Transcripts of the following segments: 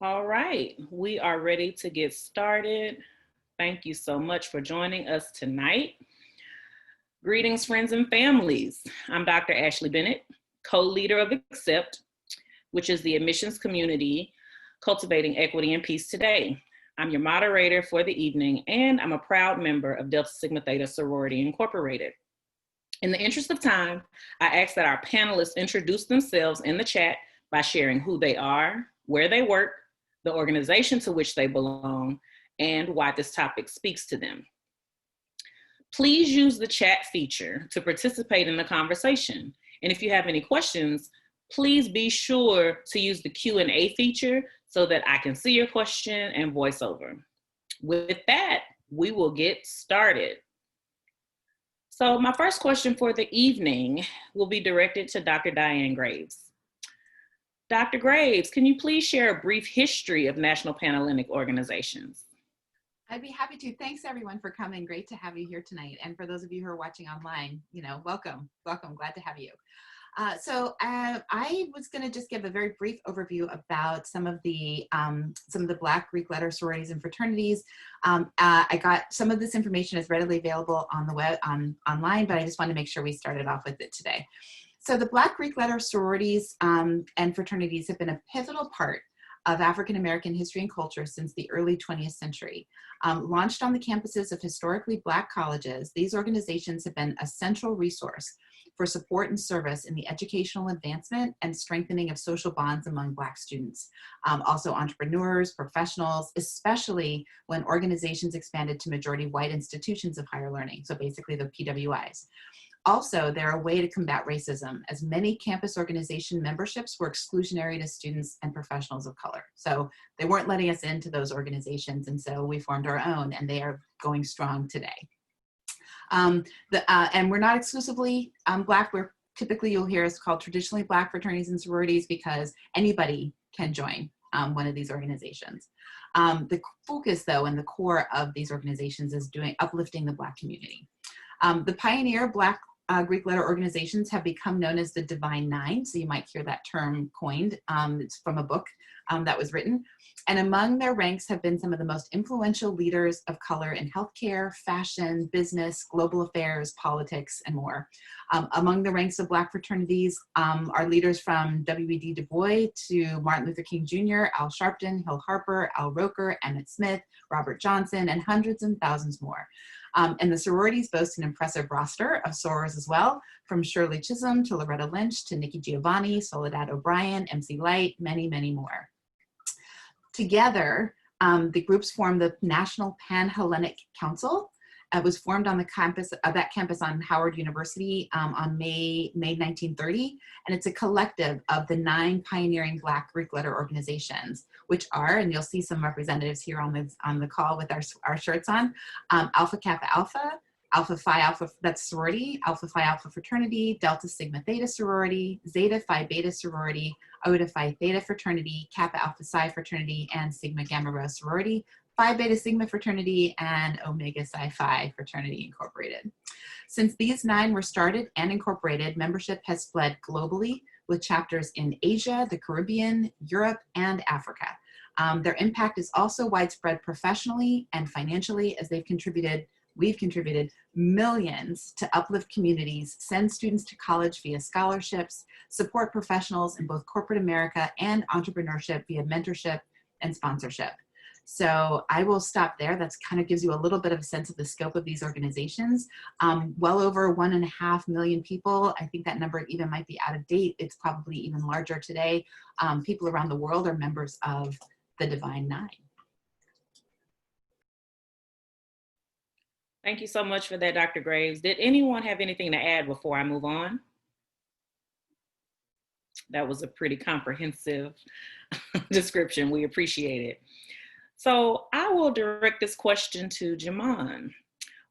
All right, we are ready to get started. Thank you so much for joining us tonight. Greetings, friends and families. I'm Dr. Ashley Bennett, co-leader of ACCEPT, which is the admissions community cultivating equity and peace today. I'm your moderator for the evening, and I'm a proud member of Delta Sigma Theta Sorority Incorporated. In the interest of time, I ask that our panelists introduce themselves in the chat by sharing who they are, where they work, the organization to which they belong, and why this topic speaks to them. Please use the chat feature to participate in the conversation. And if you have any questions, please be sure to use the Q&A feature so that I can see your question and voice over. With that, we will get started. So my first question for the evening will be directed to Dr. Diane Graves. Dr. Graves, can you please share a brief history of National Panhellenic organizations? I'd be happy to. Thanks everyone for coming. Great to have you here tonight. And for those of you who are watching online, welcome. Glad to have you. I was going to just give a very brief overview about some of the Black Greek letter sororities and fraternities. I got some of this information is readily available on the web online, but I just want to make sure we started off with it today. So the Black Greek letter sororities and fraternities have been a pivotal part of African American history and culture since the early 20th century. Launched on the campuses of historically Black colleges, these organizations have been a central resource for support and service in the educational advancement and strengthening of social bonds among Black students. Also entrepreneurs, professionals, especially when organizations expanded to majority white institutions of higher learning, so basically the PWIs. Also, they're a way to combat racism, as many campus organization memberships were exclusionary to students and professionals of color. So they weren't letting us into those organizations, and so we formed our own, and they are going strong today. And we're not exclusively Black. We're typically, you'll hear us called traditionally Black fraternities and sororities because anybody can join one of these organizations. The focus, though, and the core of these organizations is uplifting the Black community. The pioneer Black Greek letter organizations have become known as the Divine Nine, so you might hear that term coined. It's from a book that was written. And among their ranks have been some of the most influential leaders of color in healthcare, fashion, business, global affairs, politics, and more. Among the ranks of Black fraternities are leaders from W.E.B. Du Bois to Martin Luther King Jr., Al Sharpton, Hill Harper, Al Roker, Emmett Smith, Robert Johnson, and hundreds and thousands more. And the sororities boast an impressive roster of sorors as well, from Shirley Chisholm to Loretta Lynch to Nikki Giovanni, Soledad O'Brien, MC Light, many, many more. Together, the groups form the National Panhellenic Council. It was formed on the campus on Howard University on May 1930, and it's a collective of the 9 pioneering Black Greek letter organizations, which are, and you'll see some representatives here on the call with our shirts on, Alpha Kappa Alpha, Alpha Phi Alpha, that's sorority, Alpha Phi Alpha fraternity, Delta Sigma Theta sorority, Zeta Phi Beta sorority, Iota Phi Theta fraternity, Kappa Alpha Psi fraternity, and Sigma Gamma Rho sorority, Phi Beta Sigma fraternity, and Omega Psi Phi fraternity incorporated. Since these 9 were started and incorporated, membership has spread globally with chapters in Asia, the Caribbean, Europe, and Africa. Their impact is also widespread professionally and financially, as we've contributed millions to uplift communities, send students to college via scholarships, support professionals in both corporate America and entrepreneurship via mentorship and sponsorship. So I will stop there. That kind of gives you a little bit of a sense of the scope of these organizations. Well over 1.5 million people. I think that number even might be out of date. It's probably even larger today. People around the world are members of the Divine Nine. Thank you so much for that, Dr. Graves. Did anyone have anything to add before I move on? That was a pretty comprehensive description. We appreciate it. So I will direct this question to Jamon.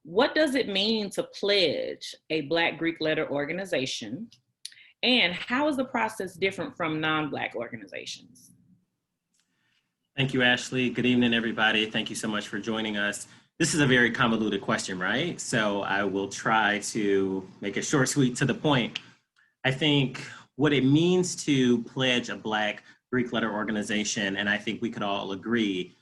What does it mean to pledge a Black Greek letter organization? And how is the process different from non-Black organizations? Thank you, Ashley. Good evening, everybody. Thank you so much for joining us. This is a very convoluted question, right? So I will try to make it short, sweet, to the point. I think what it means to pledge a Black Greek letter organization, and I think we could all agree,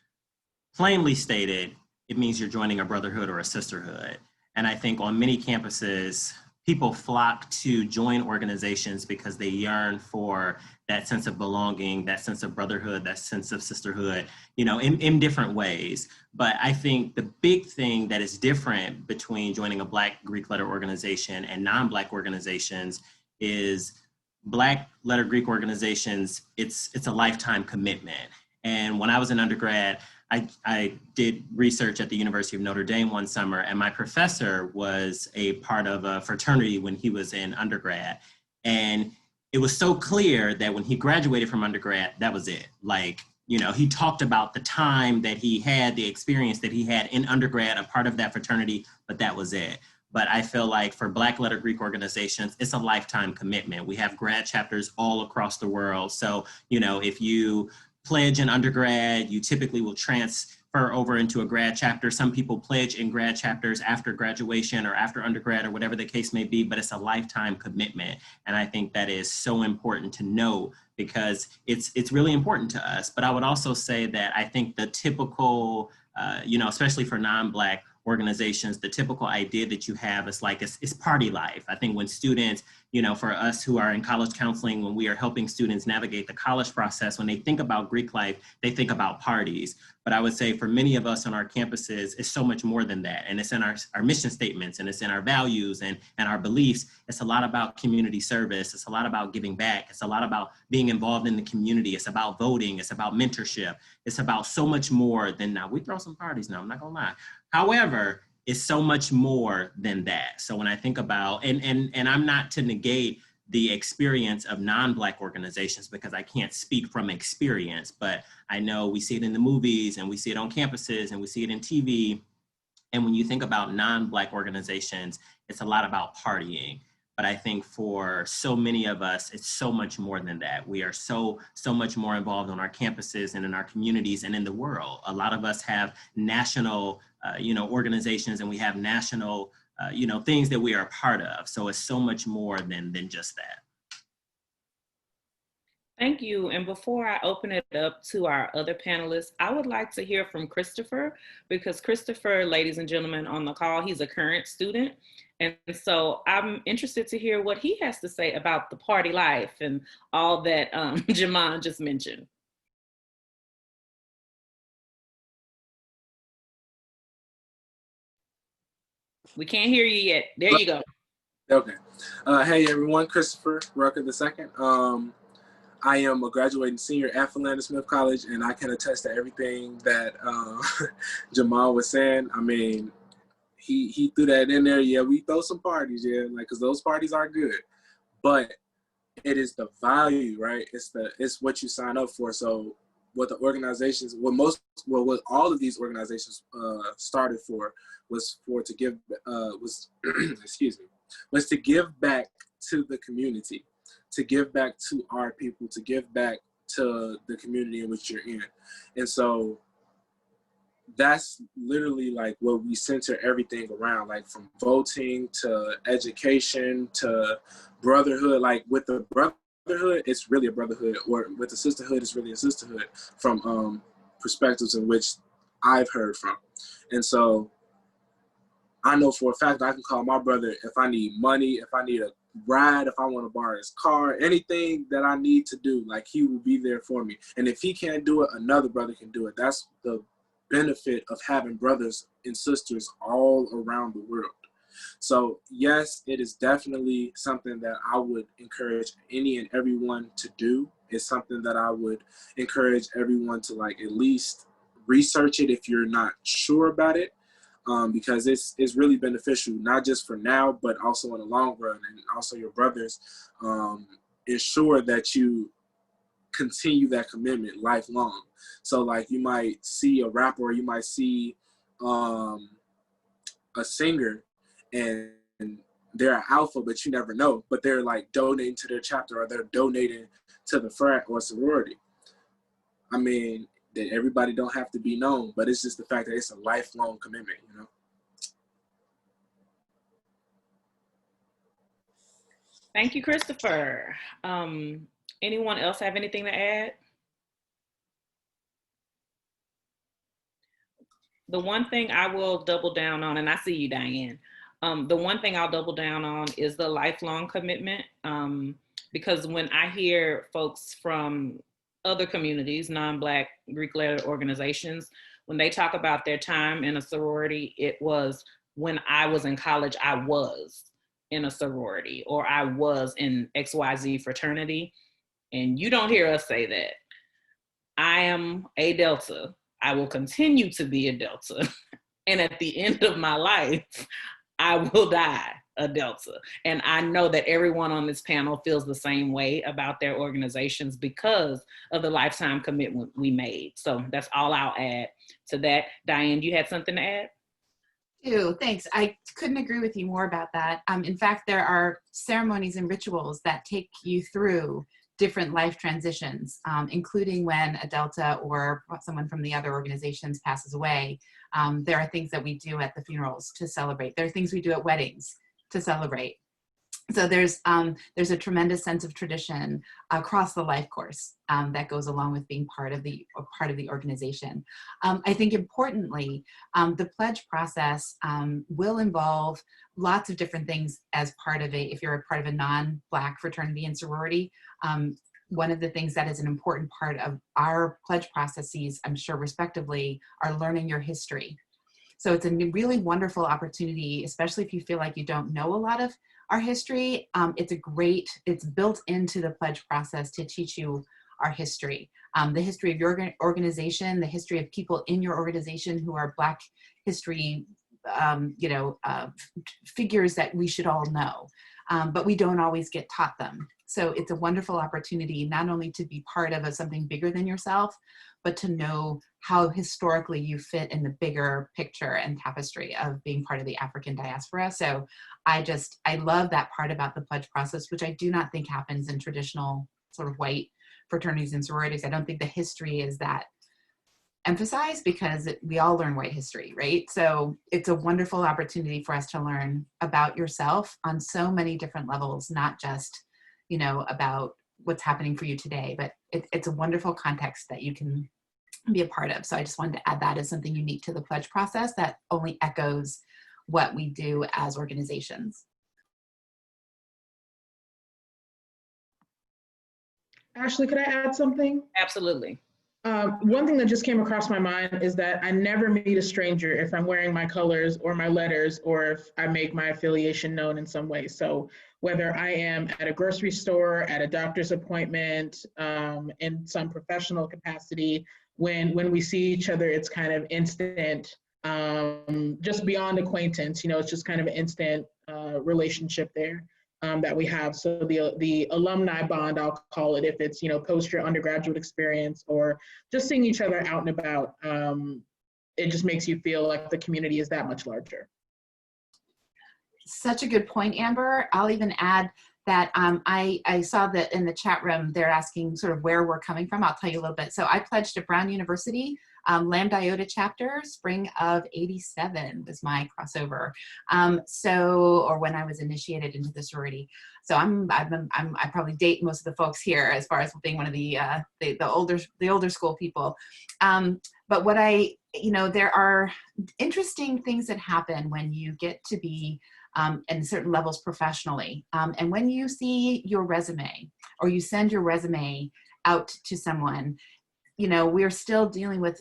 plainly stated, it means you're joining a brotherhood or a sisterhood. And I think on many campuses, people flock to join organizations because they yearn for that sense of belonging, that sense of brotherhood, that sense of sisterhood, you know, in different ways. But I think the big thing that is different between joining a Black Greek letter organization and non-Black organizations is Black letter Greek organizations, it's a lifetime commitment. And when I was an undergrad, I did research at the University of Notre Dame one summer, and my professor was a part of a fraternity when he was in undergrad. And it was so clear that when he graduated from undergrad, that was it. Like, you know, he talked about the time that he had, the experience that he had in undergrad, a part of that fraternity, but that was it. But I feel like for Black letter Greek organizations, it's a lifetime commitment. We have grad chapters all across the world. So, you know, if you pledge in undergrad, you typically will transfer over into a grad chapter. Some people pledge in grad chapters after graduation or after undergrad or whatever the case may be, but it's a lifetime commitment. And I think that is so important to know because it's really important to us. But I would also say that I think the typical, you know, especially for non-Black organizations, the typical idea that you have is like, it's party life. I think when students, you know, for us who are in college counseling, when we are helping students navigate the college process, when they think about Greek life, they think about parties. But I would say for many of us on our campuses, it's so much more than that. And it's in our mission statements, and it's in our values and our beliefs. It's a lot about community service. It's a lot about giving back. It's a lot about being involved in the community. It's about voting. It's about mentorship. It's about so much more than, now we throw some parties now, I'm not gonna lie. However, it's so much more than that. So when I think about, and I'm not to negate the experience of non-Black organizations because I can't speak from experience, but I know we see it in the movies and we see it on campuses and we see it in TV. And when you think about non-Black organizations, it's a lot about partying. But I think for so many of us, it's so much more than that. We are so much more involved on our campuses and in our communities and in the world. A lot of us have national, you know, organizations, and we have national, you know, things that we are a part of. So it's so much more than just that. Thank you. And before I open it up to our other panelists, I would like to hear from Christopher, because Christopher, ladies and gentlemen on the call, he's a current student. And so I'm interested to hear what he has to say about the party life and all that Jamon just mentioned. We can't hear you yet. There you go. Okay. Hey everyone, Christopher Rucker II. I am a graduating senior at Philander Smith College, and I can attest to everything that Jamal was saying. I mean, he threw that in there. Yeah, we throw some parties, yeah, like, because those parties are good, but it is the value, right? It's what you sign up for. So what the organizations, what all of these organizations started for was to give excuse me, was to give back to the community, to give back to our people, to give back to the community in which you're in. And so that's literally like what we center everything around, like from voting to education to brotherhood. Like with the brotherhood, it's really a brotherhood, or with the sisterhood, it's really a sisterhood from perspectives in which I've heard from. And so I know for a fact I can call my brother if I need money, if I need a ride, if I want to borrow his car, anything that I need to do, like he will be there for me. And if he can't do it, another brother can do it. That's the benefit of having brothers and sisters all around the world. So yes, it is definitely something that I would encourage any and everyone to do. It's something that I would encourage everyone to, like, at least research it if you're not sure about it. Because it's really beneficial, not just for now, but also in the long run. And also your brothers ensure that you continue that commitment lifelong. So like you might see a rapper, or you might see a singer, and they're an alpha, but you never know. But they're like donating to their chapter, or they're donating to the frat or sorority. I mean, that everybody don't have to be known, but it's just the fact that it's a lifelong commitment, you know? Thank you, Christopher. Anyone else have anything to add? The one thing I will double down on, and I see you, Diane, the one thing I'll double down on is the lifelong commitment. Because when I hear folks from other communities, non-Black Greek-led organizations, when they talk about their time in a sorority, it was when I was in college, I was in a sorority, or I was in XYZ fraternity. And you don't hear us say that. I am a Delta. I will continue to be a Delta. And at the end of my life, I will die a Delta. And I know that everyone on this panel feels the same way about their organizations because of the lifetime commitment we made. So that's all I'll add to that. Diane, you had something to add? Ew, thanks. I couldn't agree with you more about that. In fact, there are ceremonies and rituals that take you through different life transitions, including when a Delta or someone from the other organizations passes away. There are things that we do at the funerals to celebrate. There are things we do at weddings to celebrate. So there's a tremendous sense of tradition across the life course that goes along with being part of the organization. I think importantly, the pledge process will involve lots of different things as part of if you're a part of a non-Black fraternity and sorority. One of the things that is an important part of our pledge processes, I'm sure respectively, are learning your history. So it's a really wonderful opportunity, especially if you feel like you don't know a lot of our history. It's built into the pledge process to teach you our history, the history of your organization, the history of people in your organization who are Black history, figures that we should all know, but we don't always get taught them. So it's a wonderful opportunity not only to be part of something bigger than yourself, but to know how historically you fit in the bigger picture and tapestry of being part of the African diaspora. So I love that part about the pledge process, which I do not think happens in traditional sort of white fraternities and sororities. I don't think the history is that emphasized because we all learn white history, right? So it's a wonderful opportunity for us to learn about yourself on so many different levels, not just, about what's happening for you today, but it's a wonderful context that you can be a part of. So I just wanted to add that as something unique to the pledge process that only echoes what we do as organizations. Ashley, could I add something? Absolutely. One thing that just came across my mind is that I never meet a stranger if I'm wearing my colors or my letters, or if I make my affiliation known in some way. So whether I am at a grocery store, at a doctor's appointment, in some professional capacity, when we see each other, it's kind of instant, just beyond acquaintance, it's just kind of an instant relationship there. That we have. So the alumni bond, I'll call it, if it's, post your undergraduate experience or just seeing each other out and about, it just makes you feel like the community is that much larger. Such a good point, Amber. I'll even add that I saw that in the chat room, they're asking sort of where we're coming from. I'll tell you a little bit. So I pledged at Brown University, Lambda Iota chapter, spring of '87 was my crossover. Or when I was initiated into the sorority. So I probably date most of the folks here as far as being one of the older school people. But what there are interesting things that happen when you get to be in certain levels professionally. And when you see your resume or you send your resume out to someone, we're still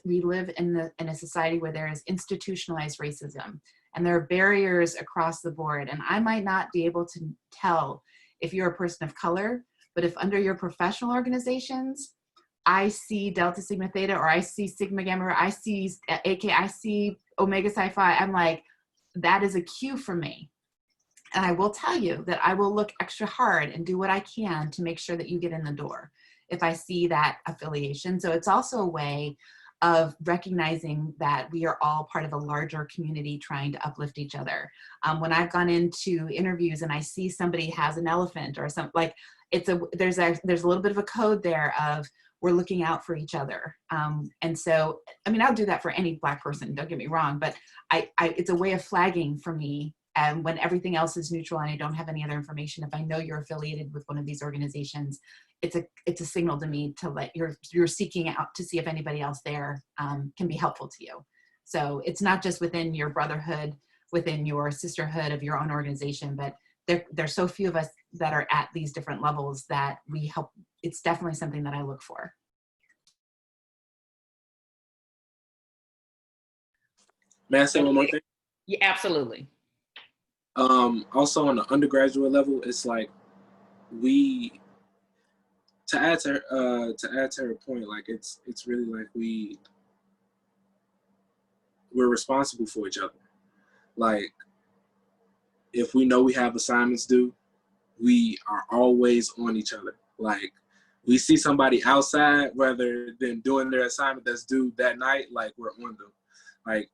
we live in a society where there is institutionalized racism and there are barriers across the board. And I might not be able to tell if you're a person of color, but if under your professional organizations, I see Delta Sigma Theta, or I see Sigma Gamma, or I see AK, I see Omega Psi Phi, I'm like, that is a cue for me. And I will tell you that I will look extra hard and do what I can to make sure that you get in the door if I see that affiliation. So it's also a way of recognizing that we are all part of a larger community trying to uplift each other. When I've gone into interviews and I see somebody has an elephant or something, like there's a little bit of a code there of we're looking out for each other. And so, I'll do that for any Black person, don't get me wrong, but it's a way of flagging for me. And when everything else is neutral and I don't have any other information, if I know you're affiliated with one of these organizations, it's a signal to me to let you're seeking out to see if anybody else there can be helpful to you. So it's not just within your brotherhood, within your sisterhood of your own organization, but there's so few of us that are at these different levels that we help. It's definitely something that I look for. May I say one more thing? Yeah, absolutely. Also on the undergraduate level, it's like to add to her point, like it's really like we're responsible for each other. Like, if we know we have assignments due, we are always on each other. Like, we see somebody outside rather than doing their assignment that's due that night, like, we're on them. Like,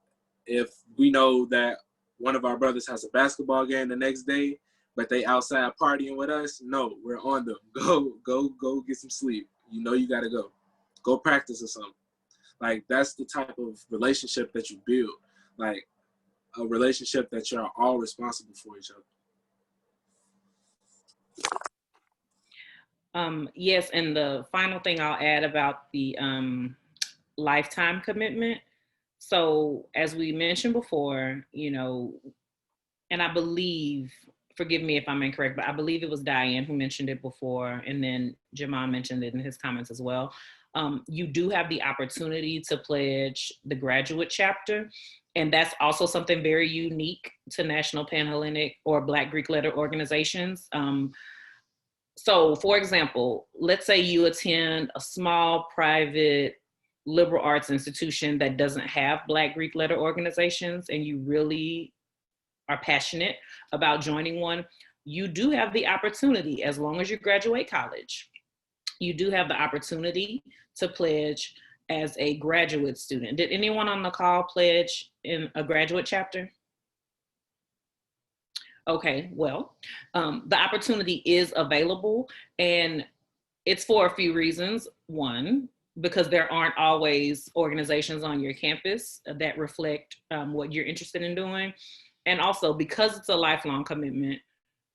if we know that one of our brothers has a basketball game the next day, but they outside partying with us, no, we're on them. Go get some sleep. You know you gotta go. Go practice or something. Like, that's the type of relationship that you build. Like, a relationship that you're all responsible for each other. Yes, and the final thing I'll add about the lifetime commitment. So as we mentioned before, you know, and I believe, forgive me if I'm incorrect, but I believe it was Diane who mentioned it before, and then Jamon mentioned it in his comments as well. You do have the opportunity to pledge the graduate chapter. And that's also something very unique to National Panhellenic or Black Greek letter organizations. So for example, let's say you attend a small private liberal arts institution that doesn't have Black Greek letter organizations, and you really are passionate about joining one. You do have the opportunity, as long as you graduate college, you do have the opportunity to pledge as a graduate student. Did anyone on the call pledge in a graduate chapter? Okay, well, the opportunity is available, and it's for a few reasons. One, because there aren't always organizations on your campus that reflect what you're interested in doing. And also, because it's a lifelong commitment,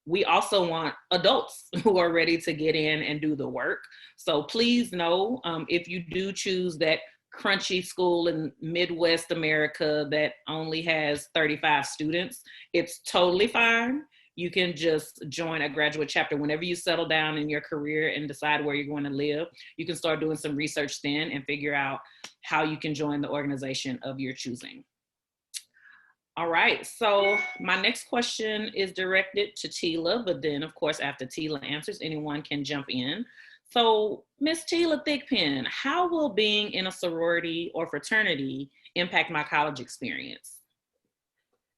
we also want adults who are ready to get in and do the work. So please know, if you do choose that crunchy school in Midwest America that only has 35 students, it's totally fine. You can just join a graduate chapter whenever you settle down in your career and decide where you're going to live. You can start doing some research then and figure out how you can join the organization of your choosing. All right, so my next question is directed to Tela, but then of course, after Tela answers, anyone can jump in. So Miss Tela Thigpen, how will being in a sorority or fraternity impact my college experience?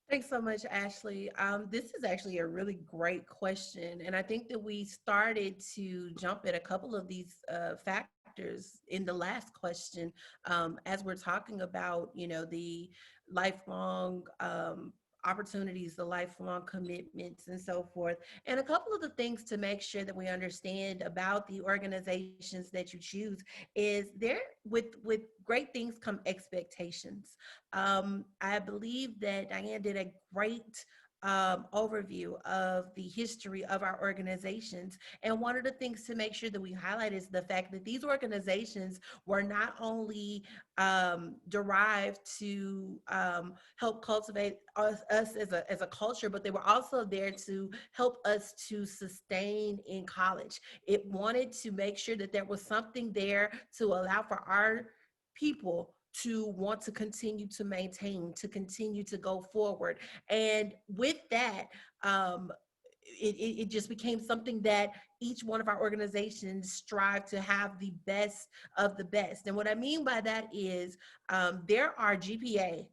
Thanks so much, Ashley. This is actually a really great question. And I think that we started to jump at a couple of these factors in the last question, as we're talking about, you know, the lifelong opportunities, the lifelong commitments and so forth. And a couple of the things to make sure that we understand about the organizations that you choose is there with great things come expectations. I believe that Diane did a great overview of the history of our organizations. And one of the things to make sure that we highlight is the fact that these organizations were not only derived to help cultivate us as a culture, but they were also there to help us to sustain in college. It wanted to make sure that there was something there to allow for our people to want to continue to maintain, to continue to go forward. And with that, it just became something that each one of our organizations strive to have the best of the best. And what I mean by that is there are GPA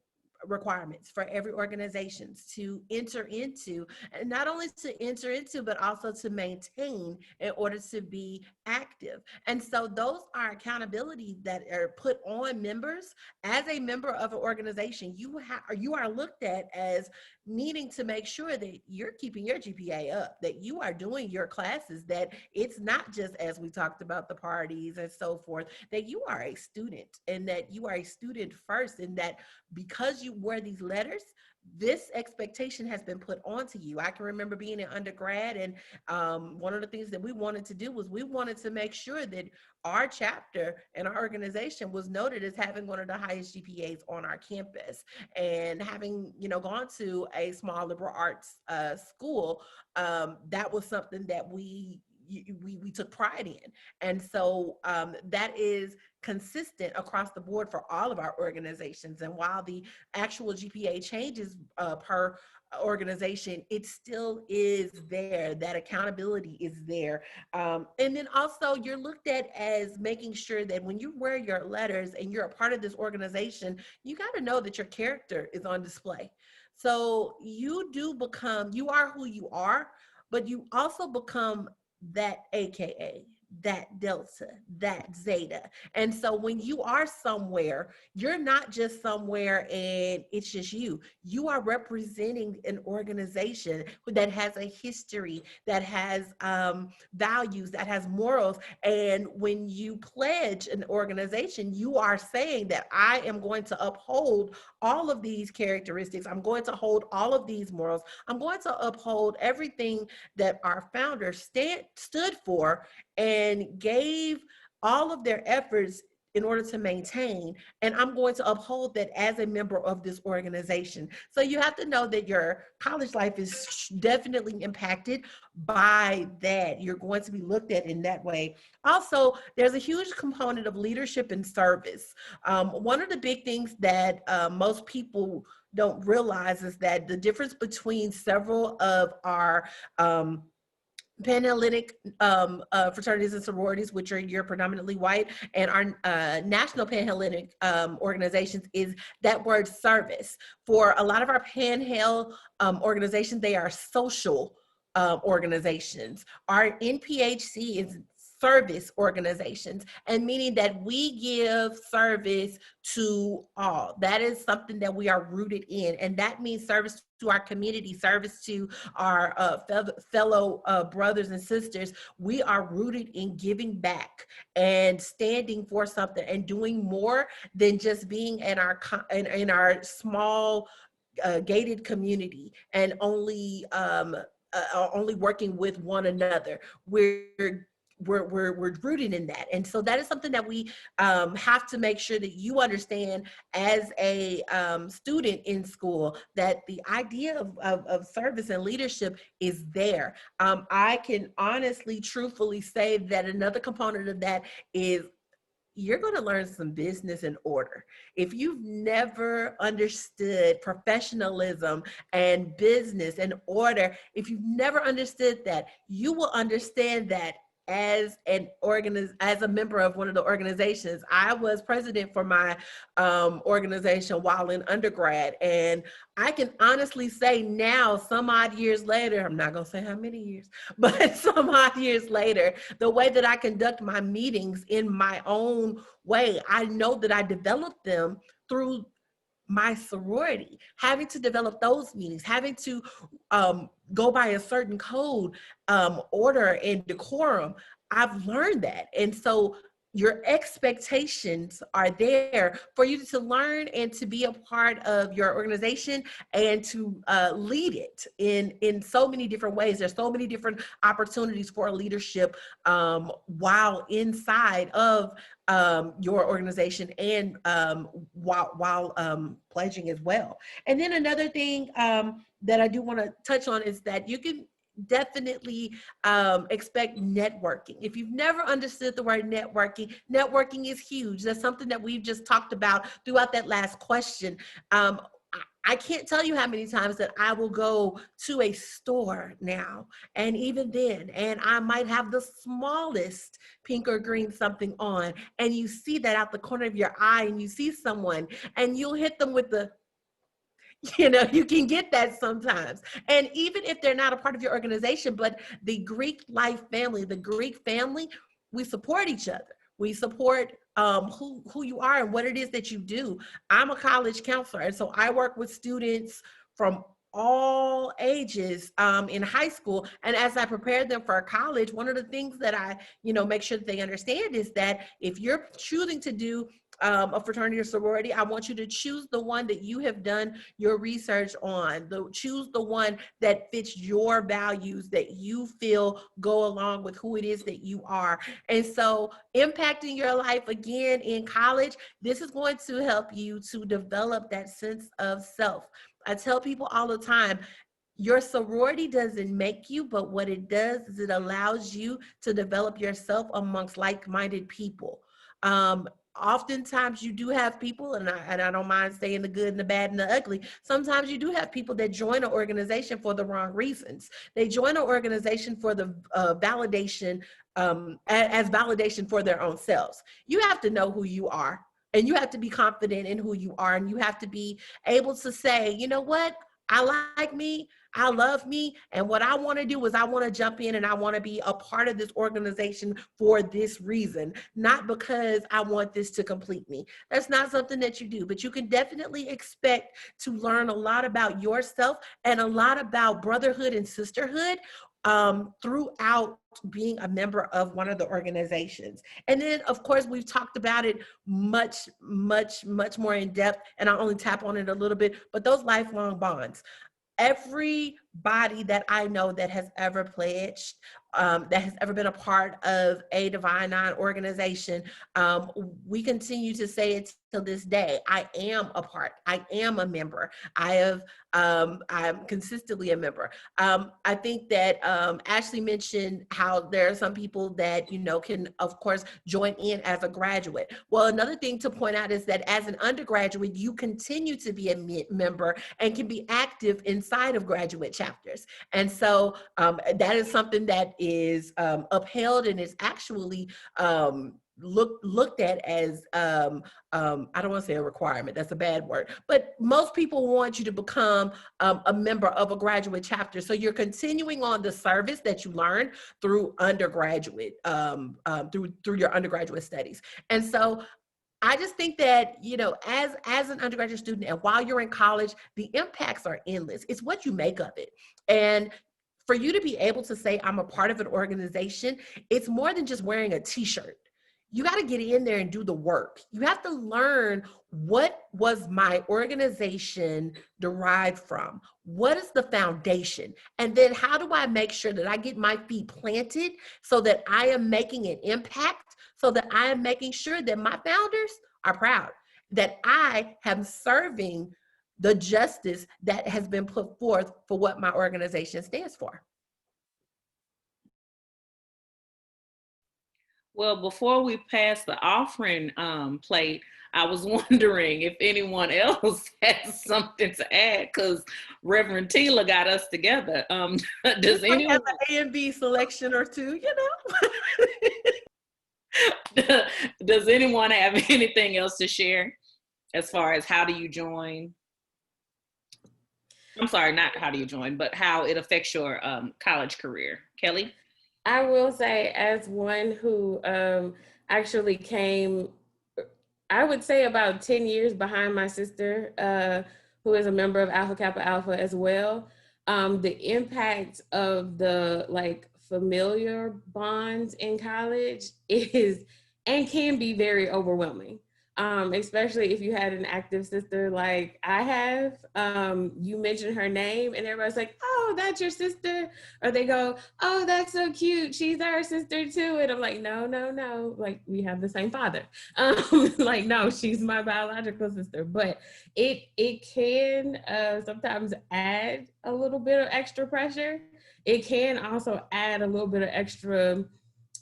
requirements for every organization to enter into, and not only to enter into, but also to maintain in order to be active. And so those are accountability that are put on members. As a member of an organization, you are looked at as needing to make sure that you're keeping your GPA up, that you are doing your classes, that it's not just, as we talked about, the parties and so forth, that you are a student and that you are a student first, and that because you wear these letters, this expectation has been put onto you. I can remember being in undergrad, and one of the things that we wanted to do was we wanted to make sure that our chapter and our organization was noted as having one of the highest GPAs on our campus. And having, gone to a small liberal arts school, that was something that we took pride in. And so that is consistent across the board for all of our organizations. And while the actual GPA changes per organization, it still is there. That accountability is there. And then also you're looked at as making sure that when you wear your letters and you're a part of this organization, you got to know that your character is on display. So you are who you are, but you also become that AKA, that Delta, that Zeta. And so when you are somewhere, you're not just somewhere and it's just you. You are representing an organization that has a history, that has values, that has morals. And when you pledge an organization, you are saying that I am going to uphold all of these characteristics. I'm going to hold all of these morals. I'm going to uphold everything that our founders stood for and gave all of their efforts in order to maintain, and I'm going to uphold that as a member of this organization. So you have to know that your college life is definitely impacted by that. You're going to be looked at in that way. Also, there's a huge component of leadership and service. One of the big things that most people don't realize is that the difference between several of our Panhellenic fraternities and sororities, which are your predominantly white, and our national Panhellenic organizations is that word service. For a lot of our Panhell organizations, they are social organizations. Our NPHC is service organizations, and meaning that we give service to all. That is something that we are rooted in, and that means service to our community, service to our fellow brothers and sisters. We are rooted in giving back and standing for something and doing more than just being in our small gated community and only working with one another. We're rooted in that. And so that is something that we have to make sure that you understand as a student in school, that the idea of service and leadership is there. I can honestly, truthfully say that another component of that is you're going to learn some business and order. If you've never understood professionalism and business and order, if you've never understood that, you will understand that as a member of one of the organizations. I was president for my organization while in undergrad, and I can honestly say now, some odd years later, I'm not gonna say how many years, but some odd years later, the way that I conduct my meetings in my own way, I know that I developed them through my sorority, having to develop those meetings, having to go by a certain code, order and decorum. I've learned that. And so your expectations are there for you to learn and to be a part of your organization and to lead it in so many different ways. There's so many different opportunities for leadership while inside of your organization and while pledging as well. And then another thing that I do want to touch on is that you can definitely expect networking. If you've never understood the word networking, networking is huge. That's something that we've just talked about throughout that last question. I can't tell you how many times that I will go to a store now, and even then, and I might have the smallest pink or green something on, and you see that out the corner of your eye, and you see someone, and you'll hit them with the, you can get that sometimes. And even if they're not a part of your organization, but the Greek life family, we support each other. We support who you are and what it is that you do. I'm a college counselor, and so I work with students from all ages in high school. And as I prepare them for college, one of the things that I, make sure that they understand is that if you're choosing to do a fraternity or sorority, I want you to choose the one that you have done your research on. Choose the one that fits your values, that you feel go along with who it is that you are. And so impacting your life again in college, this is going to help you to develop that sense of self. I tell people all the time, your sorority doesn't make you, but what it does is it allows you to develop yourself amongst like-minded people. Oftentimes you do have people, and I don't mind saying the good and the bad and the ugly, sometimes you do have people that join an organization for the wrong reasons. They join an organization for the validation, as validation for their own selves. You have to know who you are, and you have to be confident in who you are, and you have to be able to say, you know what, I like me, I love me, and what I want to do is I want to jump in and I want to be a part of this organization for this reason, not because I want this to complete me. That's not something that you do, but you can definitely expect to learn a lot about yourself and a lot about brotherhood and sisterhood throughout being a member of one of the organizations. And then, of course, we've talked about it much more in depth, and I'll only tap on it a little bit, but those lifelong bonds. Everybody that I know that has ever pledged, that has ever been a part of a Divine Nine organization, we continue to say it to this day. I am a part. I am a member. I'm consistently a member. I think that Ashley mentioned how there are some people that, you know, can, of course, join in as a graduate. Well, another thing to point out is that as an undergraduate, you continue to be a member and can be active inside of graduate chapters. And so that is something that is upheld and is actually looked at as, I don't want to say a requirement, that's a bad word, but most people want you to become a member of a graduate chapter. So you're continuing on the service that you learned through undergraduate, through your undergraduate studies. And so I just think that, you know, as an undergraduate student and while you're in college, the impacts are endless. It's what you make of it. And for you to be able to say, I'm a part of an organization, it's more than just wearing a t-shirt. You got to get in there and do the work. You have to learn, what was my organization derived from? What is the foundation? And then how do I make sure that I get my feet planted so that I am making an impact, so that I am making sure that my founders are proud, that I am serving the justice that has been put forth for what my organization stands for. Well, before we pass the offering plate, I was wondering if anyone else has something to add, because Reverend Tela got us together. Does anyone have an A and B selection or two, you know? Does anyone have anything else to share as far as how do you join? I'm sorry, not how do you join, but how it affects your college career. Kelli? I will say, as one who actually came, I would say about 10 years behind my sister, who is a member of Alpha Kappa Alpha as well, the impact of the familiar bonds in college is and can be very overwhelming. Especially if you had an active sister like I have. You mention her name and everybody's like, oh, that's your sister. Or they go, oh, that's so cute, she's our sister too. And I'm like, no, like, we have the same father. Like, no, she's my biological sister. But it can sometimes add a little bit of extra pressure. It can also add a little bit of extra,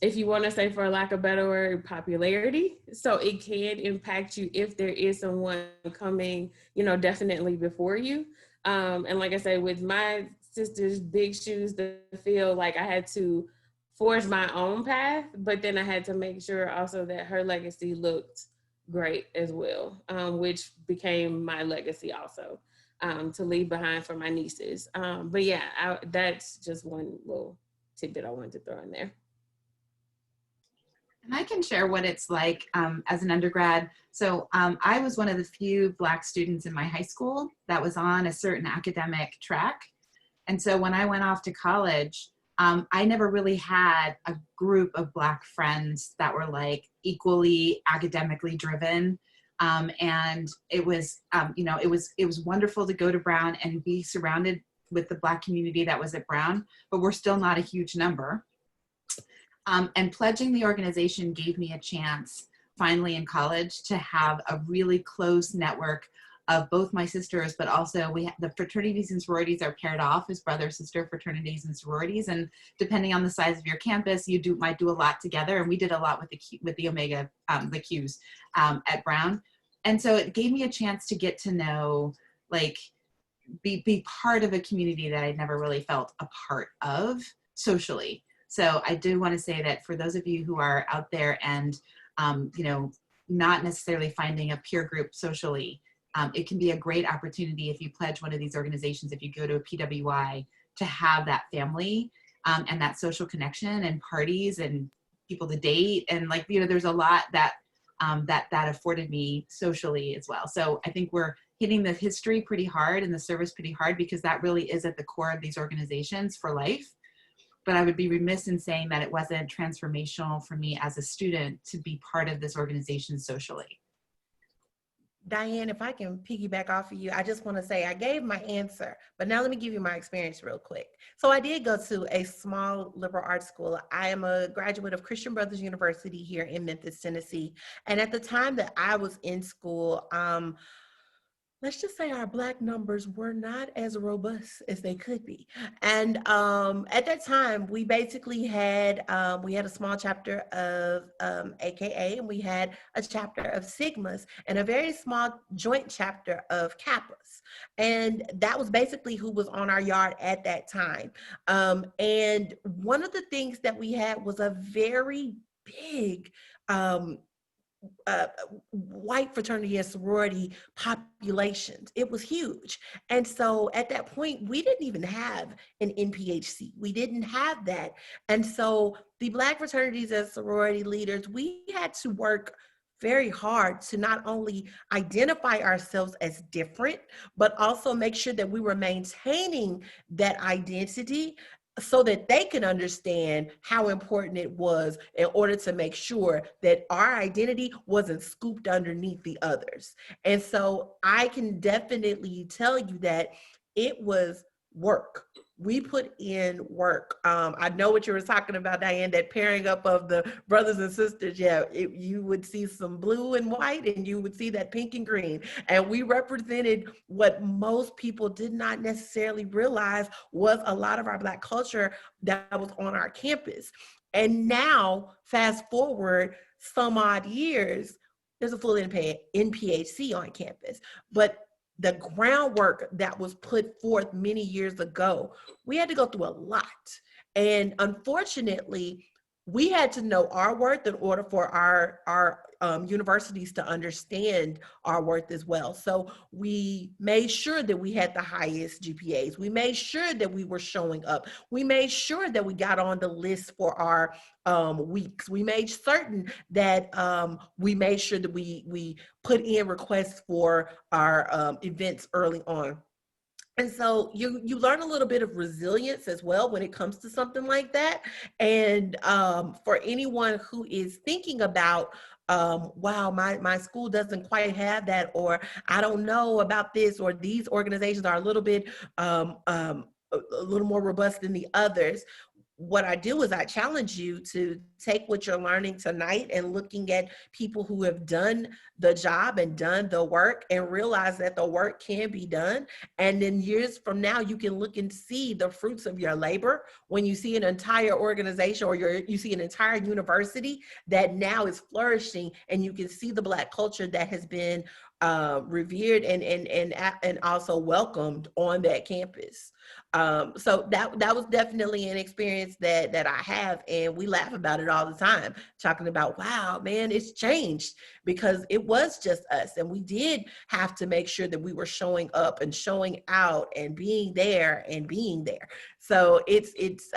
if you want to say, for lack of a better word, popularity. So it can impact you if there is someone coming, you know, definitely before you. And like I said, with my sister's big shoes to fill, like, I had to forge my own path, but then I had to make sure also that her legacy looked great as well, which became my legacy also, to leave behind for my nieces. But yeah, that's just one little tidbit I wanted to throw in there. And I can share what it's like as an undergrad. So I was one of the few Black students in my high school that was on a certain academic track. And so when I went off to college, I never really had a group of Black friends that were like equally academically driven. And it was, it was wonderful to go to Brown and be surrounded with the Black community that was at Brown, but we're still not a huge number. And pledging the organization gave me a chance finally in college to have a really close network of both my sisters, but also the fraternities and sororities are paired off as brother-sister fraternities and sororities. And depending on the size of your campus, you might do a lot together. And we did a lot with the Omega, the Qs at Brown. And so it gave me a chance to get to know, like, be part of a community that I'd never really felt a part of socially. So I do want to say that for those of you who are out there and, not necessarily finding a peer group socially, it can be a great opportunity if you pledge one of these organizations, if you go to a PWI, to have that family and that social connection and parties and people to date. And there's a lot that that afforded me socially as well. So I think we're hitting the history pretty hard and the service pretty hard, because that really is at the core of these organizations for life. But I would be remiss in saying that it wasn't transformational for me as a student to be part of this organization socially. Diane, if I can piggyback off of you, I just want to say I gave my answer, but now let me give you my experience real quick. So I did go to a small liberal arts school. I am a graduate of Christian Brothers University here in Memphis, Tennessee. And at the time that I was in school, let's just say our Black numbers were not as robust as they could be. And at that time, we basically had, we had a small chapter of AKA, and we had a chapter of Sigmas, and a very small joint chapter of Kappas. And that was basically who was on our yard at that time. And one of the things that we had was a very big, white fraternity and sorority populations. It was huge. And so at that point, we didn't even have an NPHC. We didn't have that. And so the Black fraternities and sorority leaders, we had to work very hard to not only identify ourselves as different, but also make sure that we were maintaining that identity so that they can understand how important it was in order to make sure that our identity wasn't scooped underneath the others. And so I can definitely tell you that it was work. We put in work. I know what you were talking about, Diane, that pairing up of the brothers and sisters. Yeah, you would see some blue and white, and you would see that pink and green. And we represented what most people did not necessarily realize was a lot of our Black culture that was on our campus. And now, fast forward some odd years, there's a full NPHC on campus. But the groundwork that was put forth many years ago, we had to go through a lot. And unfortunately, we had to know our worth in order for our universities to understand our worth as well. So we made sure that we had the highest GPAs. We made sure that we were showing up. We made sure that we got on the list for our weeks. We made certain that we made sure that we put in requests for our events early on. And so you learn a little bit of resilience as well when it comes to something like that. And for anyone who is thinking about, wow, my school doesn't quite have that, or I don't know about this, or these organizations are a little bit a little more robust than the others, what I do is I challenge you to take what you're learning tonight and looking at people who have done the job and done the work and realize that the work can be done. And then years from now, you can look and see the fruits of your labor when you see an entire organization or you see an entire university that now is flourishing, and you can see the Black culture that has been revered and also welcomed on that campus. So that was definitely an experience that I have, and we laugh about it all the time, talking about, wow, man, it's changed, because it was just us, and we did have to make sure that we were showing up and showing out and being there and being there. So it's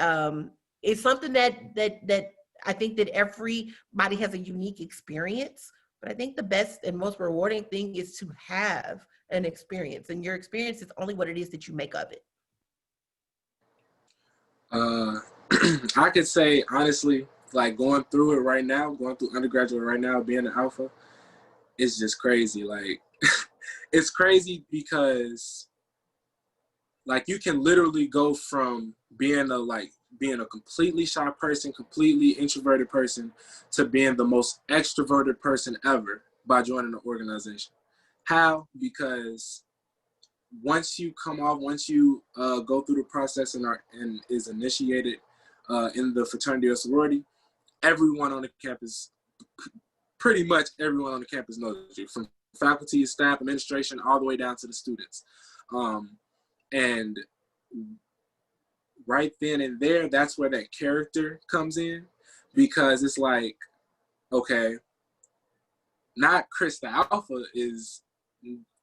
something that I think that everybody has a unique experience, but I think the best and most rewarding thing is to have an experience, and your experience is only what it is that you make of it. I could say, honestly, like going through it right now, going through undergraduate right now, being an alpha, it's just crazy. Like, it's crazy because like you can literally go from being a completely shy person, completely introverted person, to being the most extroverted person ever by joining an organization. How? Because once you go through the process and is initiated in the fraternity or sorority, everyone on the campus, pretty much everyone on the campus knows you, from faculty, staff, administration, all the way down to the students. And right then and there, that's where that character comes in, because it's like, okay, not Chris the Alpha is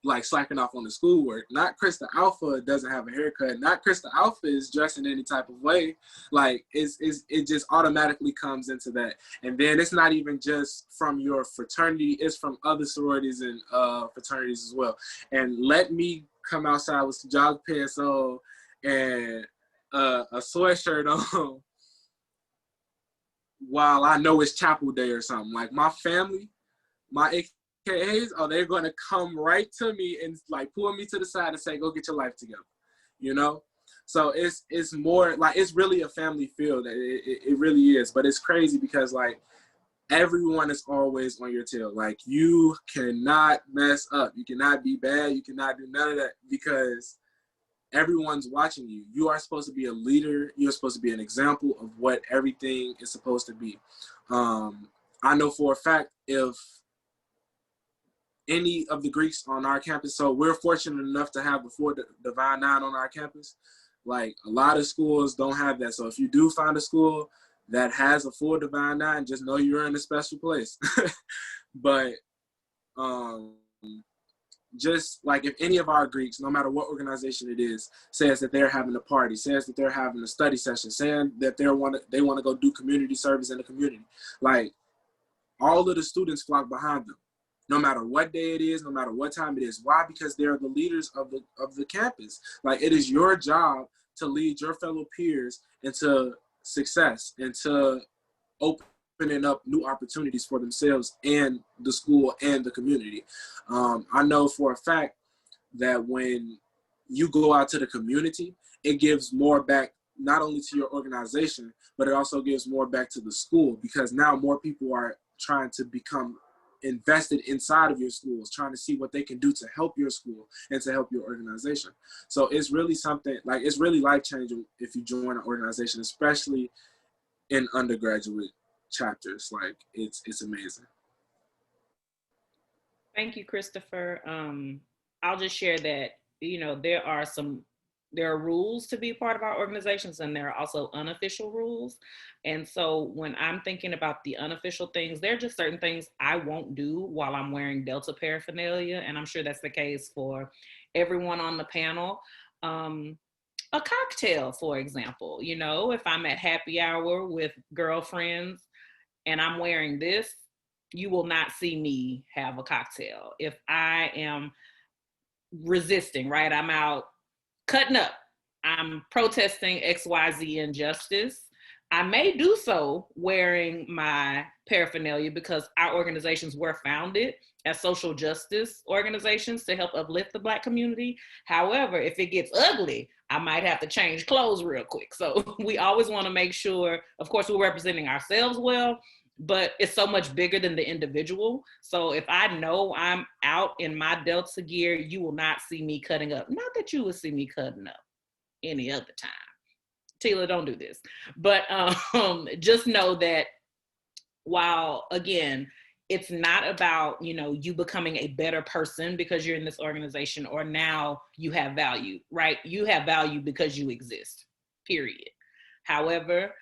like slacking off on the schoolwork. Not Chris the Alpha doesn't have a haircut. Not Chris the Alpha is dressed in any type of way. Like it just automatically comes into that. And then it's not even just from your fraternity, it's from other sororities and fraternities as well. And let me come outside with some jog pants on and a sweatshirt on while I know it's chapel day or something. Like my family, my AKAs, they're going to come right to me and like pull me to the side and say, go get your life together, you know? So it's more like, it's really a family feel. It really is. But it's crazy because like everyone is always on your tail. Like you cannot mess up. You cannot be bad. You cannot do none of that because everyone's watching you. You are supposed to be a leader. You're supposed to be an example of what everything is supposed to be. I know for a fact if any of the Greeks on our campus, so we're fortunate enough to have the 4 Divine 9 on our campus. Like a lot of schools don't have that. So if you do find a school that has a 4 Divine 9, just know you're in a special place. But just like if any of our Greeks, no matter what organization it is, says that they're having a party, says that they're having a study session, saying that they want to go do community service in the community, like all of the students flock behind them, no matter what day it is, no matter what time it is. Why? Because they're the leaders of the campus. Like it is your job to lead your fellow peers into success and to opening up new opportunities for themselves and the school and the community. I know for a fact that when you go out to the community, it gives more back, not only to your organization, but it also gives more back to the school, because now more people are trying to become invested inside of your schools, trying to see what they can do to help your school and to help your organization. So it's really something, like it's really life-changing if you join an organization, especially in undergraduate chapters. Like it's amazing. Thank you, Christopher. I'll just share that, you know, there are rules to be part of our organizations, and there are also unofficial rules. And so when I'm thinking about the unofficial things, there are just certain things I won't do while I'm wearing Delta paraphernalia. And I'm sure that's the case for everyone on the panel. A cocktail, for example, you know, if I'm at happy hour with girlfriends and I'm wearing this, you will not see me have a cocktail. If I am resisting, right, I'm out cutting up, I'm protesting XYZ injustice, I may do so wearing my paraphernalia because our organizations were founded as social justice organizations to help uplift the Black community. However, if it gets ugly, I might have to change clothes real quick. So we always want to make sure, of course, we're representing ourselves well, but it's so much bigger than the individual. So if I know I'm out in my Delta gear, you will not see me cutting up. Not that you would see me cutting up any other time. Tela, don't do this. But just know that while, again, it's not about, you know, you becoming a better person because you're in this organization or now you have value, right? You have value because you exist, period. However,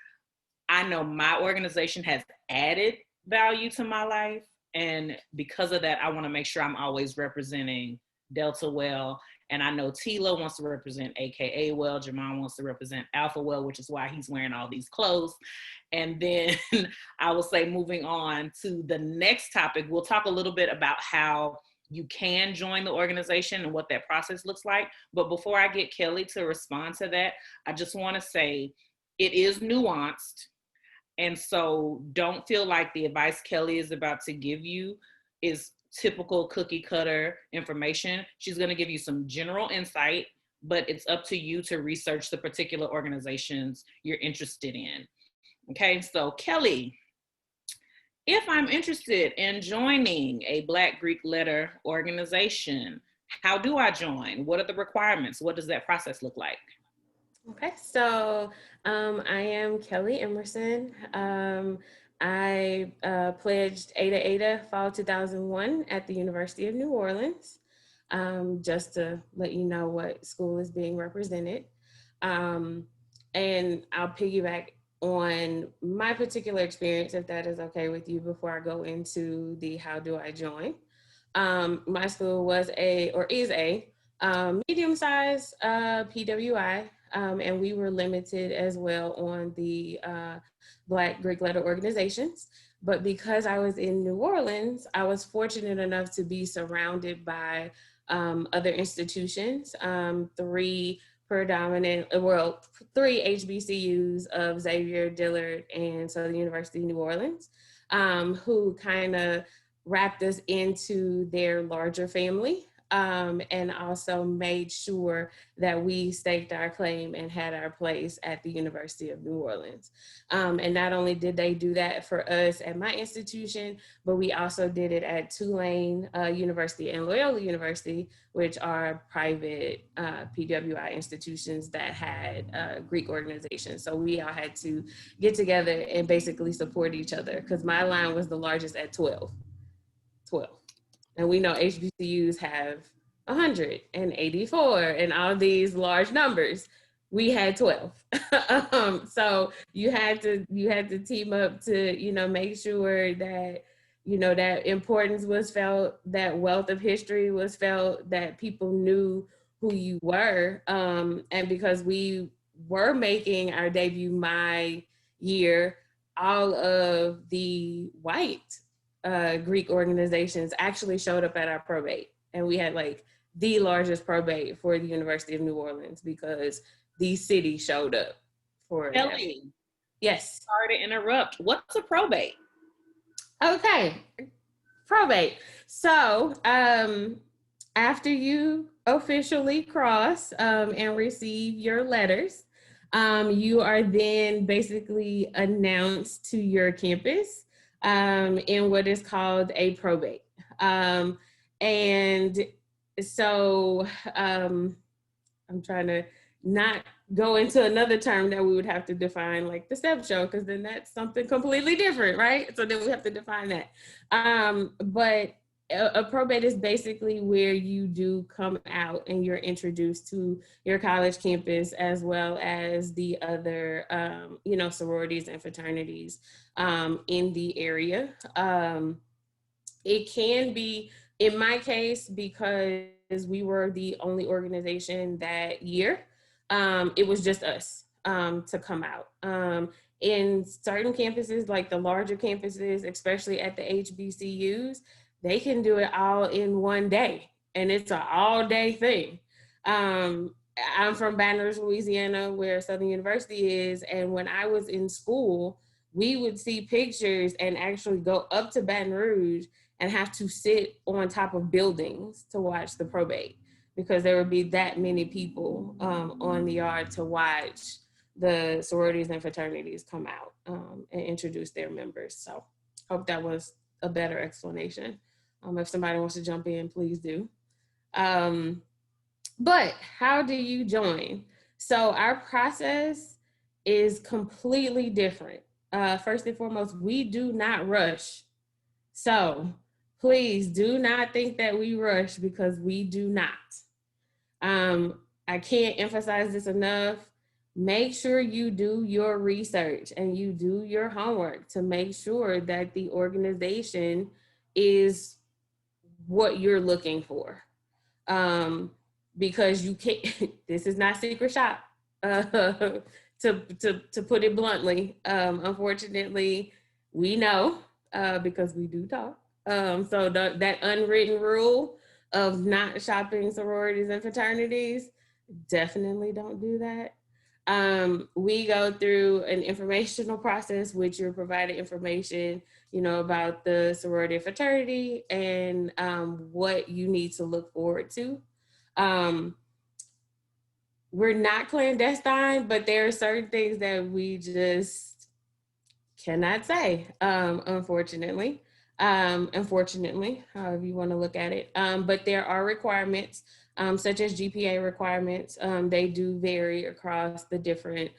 I know my organization has added value to my life. And because of that, I want to make sure I'm always representing Delta well. And I know Tela wants to represent AKA well. Jamon wants to represent Alpha well, which is why he's wearing all these clothes. And then I will say, moving on to the next topic, we'll talk a little bit about how you can join the organization and what that process looks like. But before I get Kelli to respond to that, I just want to say it is nuanced. And so don't feel like the advice Kelli is about to give you is typical cookie cutter information. She's going to give you some general insight, but it's up to you to research the particular organizations you're interested in. Okay, so Kelli, if I'm interested in joining a Black Greek letter organization, how do I join? What are the requirements? What does that process look like? Okay, so I am Kelli Emerson. I pledged Eta Eta fall 2001 at the University of New Orleans, just to let you know what school is being represented. And I'll piggyback on my particular experience, if that is okay with you, before I go into the how do I join. My school was is a medium-sized PWI, and we were limited as well on the Black Greek letter organizations. But because I was in New Orleans, I was fortunate enough to be surrounded by other institutions, three HBCUs of Xavier, Dillard, and Southern University of New Orleans, who kind of wrapped us into their larger family, and also made sure that we staked our claim and had our place at the University of New Orleans. And not only did they do that for us at my institution, but we also did it at Tulane University and Loyola University, which are private PWI institutions that had Greek organizations. So we all had to get together and basically support each other, because my line was the largest at 12. And we know HBCUs have 184 and all these large numbers. We had 12. So you had to team up to, make sure that, that importance was felt, that wealth of history was felt, that people knew who you were. And because we were making our debut my year, all of the white Greek organizations actually showed up at our probate, and we had like the largest probate for the University of New Orleans because the city showed up for Kelli, yes. Sorry to interrupt. What's a probate? Okay, probate. So after you officially cross and receive your letters, you are then basically announced to your campus in what is called a probate. And so I'm trying to not go into another term that we would have to define, like the step show, because then that's something completely different, right? So then we have to define that. But a probate is basically where you do come out and you're introduced to your college campus, as well as the other, sororities and fraternities in the area. It can be, in my case, because we were the only organization that year, it was just us to come out. In certain campuses, like the larger campuses, especially at the HBCUs, they can do it all in one day, and it's an all-day thing. I'm from Baton Rouge, Louisiana, where Southern University is, and when I was in school, we would see pictures and actually go up to Baton Rouge and have to sit on top of buildings to watch the probate, because there would be that many people on the yard to watch the sororities and fraternities come out and introduce their members. So hope that was a better explanation. If somebody wants to jump in, please do. But how do you join? So our process is completely different. First and foremost, we do not rush. So please do not think that we rush, because we do not. I can't emphasize this enough. Make sure you do your research and you do your homework to make sure that the organization is what you're looking for. Because you can't, this is not secret shop, to put it bluntly. Unfortunately, we know, because we do talk. So that unwritten rule of not shopping sororities and fraternities, definitely don't do that. We go through an informational process, which you're provided information about the sorority or fraternity and what you need to look forward to. We're not clandestine, but there are certain things that we just cannot say, unfortunately. Unfortunately, however you want to look at it. But there are requirements, such as GPA requirements. They do vary across the different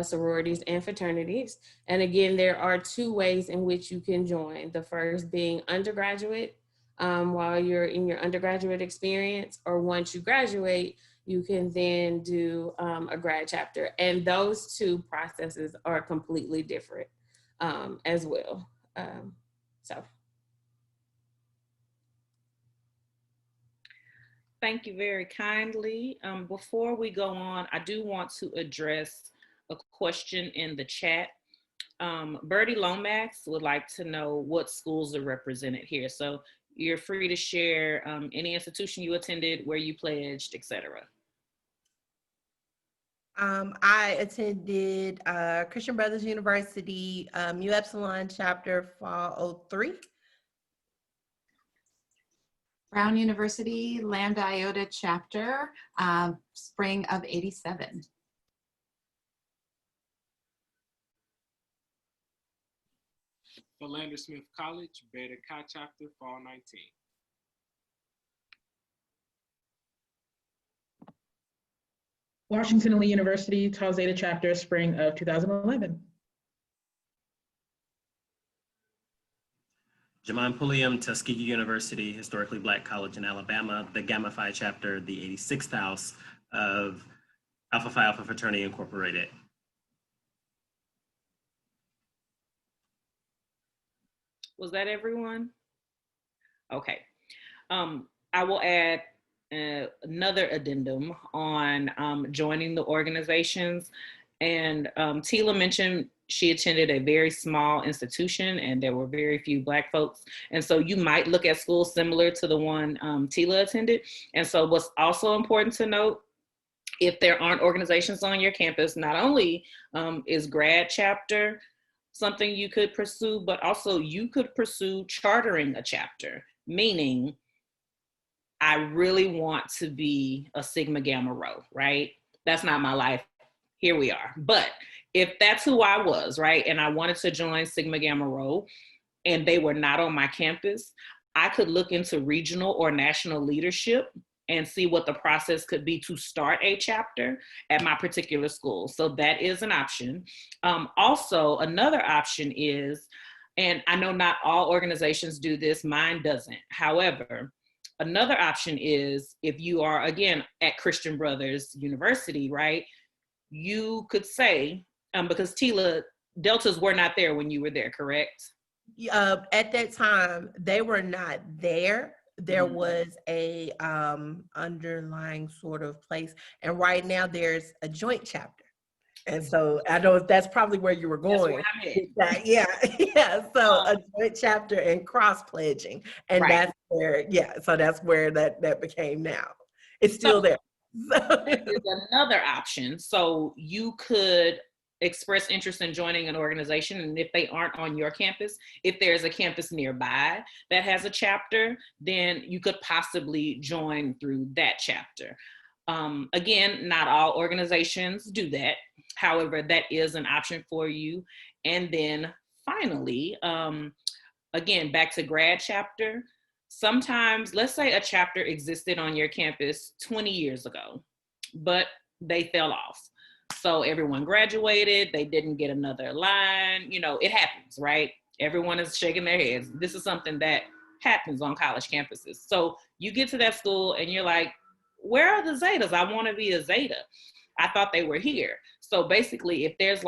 sororities and fraternities. And again, there are two ways in which you can join. The first being undergraduate, while you're in your undergraduate experience, or once you graduate, you can then do a grad chapter. And those two processes are completely different as well. So. Thank you very kindly. Before we go on, I do want to address a question in the chat. Bertie Lomax would like to know what schools are represented here. So you're free to share any institution you attended, where you pledged, etc. I attended Christian Brothers University, Mu Epsilon chapter, fall 03. Brown University, Lambda Iota chapter, spring of 87. Philander Smith College, Beta Chi chapter, fall 19. Washington Lee University, Tau Zeta chapter, spring of 2011. Jamon Pulliam, Tuskegee University, historically Black college in Alabama, the Gamma Phi chapter, the 86th house of Alpha Phi Alpha Fraternity Incorporated. Was that everyone? Okay. I will add another addendum on joining the organizations. And Tela mentioned she attended a very small institution and there were very few Black folks. And so you might look at schools similar to the one Tela attended. And so what's also important to note, if there aren't organizations on your campus, not only is grad chapter something you could pursue, but also you could pursue chartering a chapter, meaning I really want to be a Sigma Gamma Rho, right? That's not my life. Here we are. But if that's who I was, right, and I wanted to join Sigma Gamma Rho and they were not on my campus, I could look into regional or national leadership and see what the process could be to start a chapter at my particular school. So that is an option. Also, another option is, and I know not all organizations do this, mine doesn't. However, another option is if you are, again, at Christian Brothers University, right? You could say, because Tela, Deltas were not there when you were there, correct? At that time, they were not there. There was a underlying sort of place. And right now there's a joint chapter. And so I know that's probably where you were going. Yeah. So a joint chapter and cross pledging. And that's where, so that's where that became now. It's still there. There's another option. So you could express interest in joining an organization, and if they aren't on your campus, if there's a campus nearby that has a chapter, then you could possibly join through that chapter. Again, not all organizations do that. However, that is an option for you. And then finally, again, back to grad chapter. Sometimes, let's say a chapter existed on your campus 20 years ago, but they fell off. So everyone graduated, they didn't get another line, it happens, right? Everyone is shaking their heads. This is something that happens on college campuses. So you get to that school and you're like, where are the Zetas? I want to be a Zeta. I thought they were here. So basically, if there's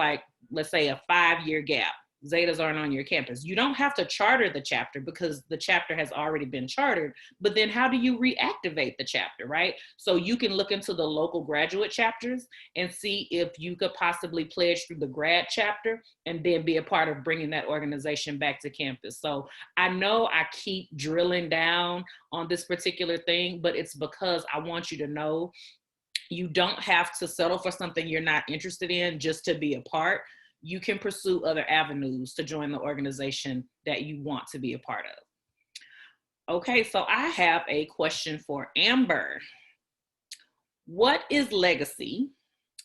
let's say a 5-year gap, Zetas aren't on your campus. You don't have to charter the chapter because the chapter has already been chartered, but then how do you reactivate the chapter, right? So you can look into the local graduate chapters and see if you could possibly pledge through the grad chapter and then be a part of bringing that organization back to campus. So I know I keep drilling down on this particular thing, but it's because I want you to know you don't have to settle for something you're not interested in just to be a part. you can pursue other avenues to join the organization that you want to be a part of. Okay, so I have a question for Amber. What is legacy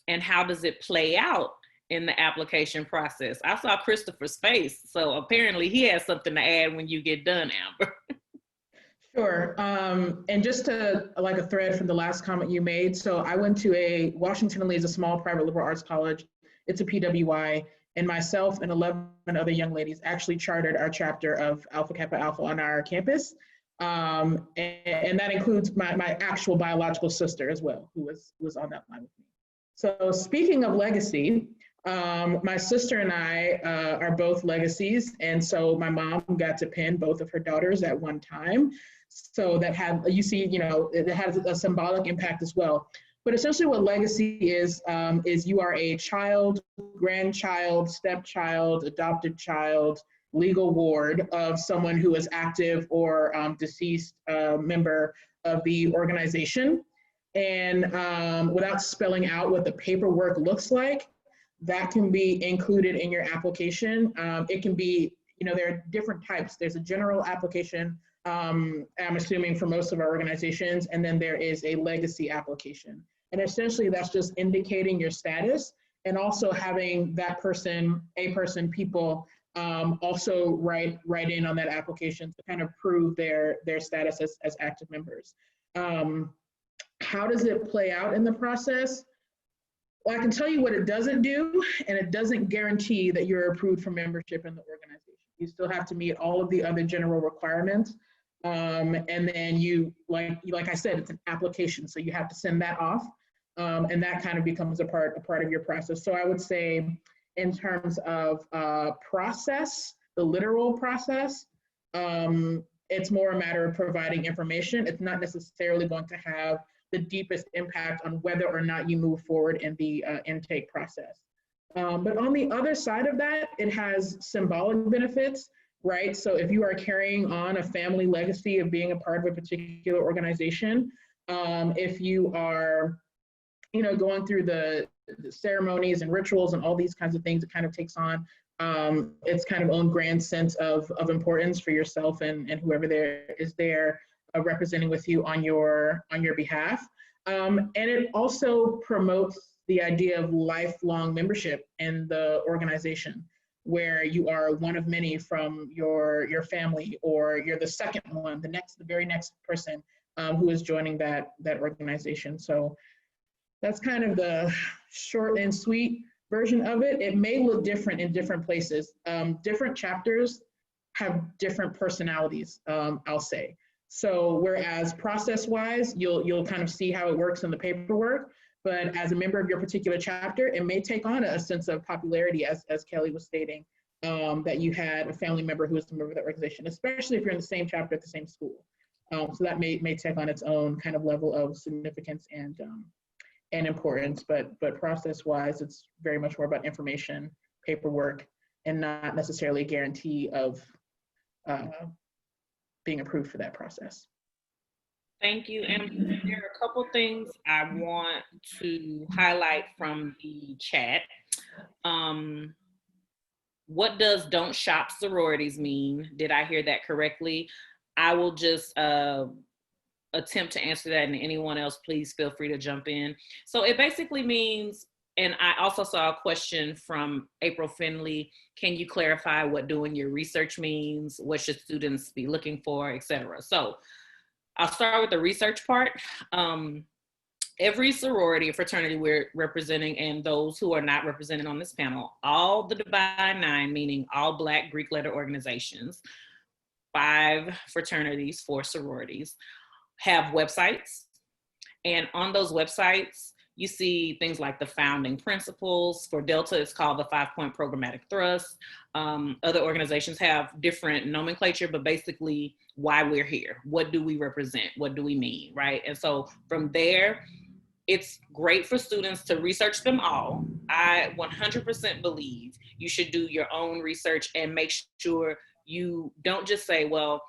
and how does it play out in the application process? I saw Christopher's face, so apparently he has something to add when you get done, Amber. Sure. And just to like a thread from the last comment you made. So I went to Washington Lee is a small private liberal arts college. It's a PWI, and myself and 11 other young ladies actually chartered our chapter of Alpha Kappa Alpha on our campus. And that includes my actual biological sister as well, who was on that line with me. So speaking of legacy, my sister and I are both legacies. And so my mom got to pin both of her daughters at one time. So that had, you see, it has a symbolic impact as well. But essentially what legacy is you are a child, grandchild, stepchild, adopted child, legal ward of someone who is active or deceased member of the organization. And without spelling out what the paperwork looks like, that can be included in your application. It can be, there are different types. There's a general application, I'm assuming for most of our organizations, and then there is a legacy application. And essentially that's just indicating your status and also having that person, people also write in on that application to kind of prove their status as active members. How does it play out in the process? Well, I can tell you what it doesn't do, and it doesn't guarantee that you're approved for membership in the organization. You still have to meet all of the other general requirements. And then you, like I said, it's an application, so you have to send that off, and that kind of becomes a part of your process. So I would say in terms of process, the literal process, it's more a matter of providing information. It's not necessarily going to have the deepest impact on whether or not you move forward in the intake process. But on the other side of that, it has symbolic benefits, right? So if you are carrying on a family legacy of being a part of a particular organization, if you are, going through the ceremonies and rituals and all these kinds of things, it kind of takes on its kind of own grand sense of importance for yourself and whoever there is there representing with you on your behalf. And it also promotes the idea of lifelong membership in the organization, where you are one of many from your family, or you're the second one, the very next person who is joining that organization. So that's kind of the short and sweet version of it. It may look different in different places. Different chapters have different personalities, I'll say. So whereas process-wise, you'll kind of see how it works in the paperwork, but as a member of your particular chapter, it may take on a sense of popularity, as Kelli was stating, that you had a family member who was a member of the organization, especially if you're in the same chapter at the same school. So that may take on its own kind of level of significance and importance, but process-wise, it's very much more about information, paperwork, and not necessarily a guarantee of being approved for that process. Thank you. And there are a couple things I want to highlight from the chat. What does "don't shop sororities" mean? Did I hear that correctly? I will just attempt to answer that, and anyone else, please feel free to jump in. So it basically means, and I also saw a question from April Finley, can you clarify what doing your research means? What should students be looking for, et cetera? So I'll start with the research part. Every sorority or fraternity we're representing, and those who are not represented on this panel, all the Divine Nine, meaning all Black Greek letter organizations, 5 fraternities, 4 sororities, have websites. And on those websites, you see things like the founding principles. For Delta, it's called the 5-point programmatic thrust. Other organizations have different nomenclature, but basically why we're here. What do we represent? What do we mean, right? And so from there, it's great for students to research them all. I 100% believe you should do your own research and make sure you don't just say, well,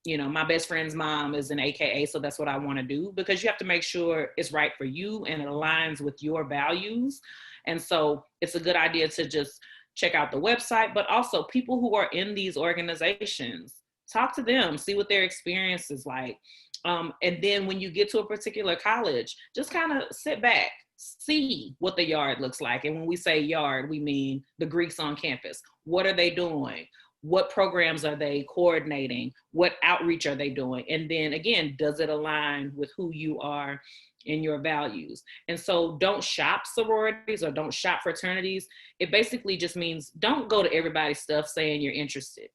my best friend's mom is an AKA, so that's what I want to do, because you have to make sure it's right for you and it aligns with your values. And so it's a good idea to just check out the website, but also people who are in these organizations, talk to them, see what their experience is like. And then when you get to a particular college, just kind of sit back, see what the yard looks like. And when we say yard, we mean the Greeks on campus. What are they doing? What programs are they coordinating? What outreach are they doing? And then again, does it align with who you are and your values? And so don't shop sororities or don't shop fraternities. It basically just means don't go to everybody's stuff saying you're interested,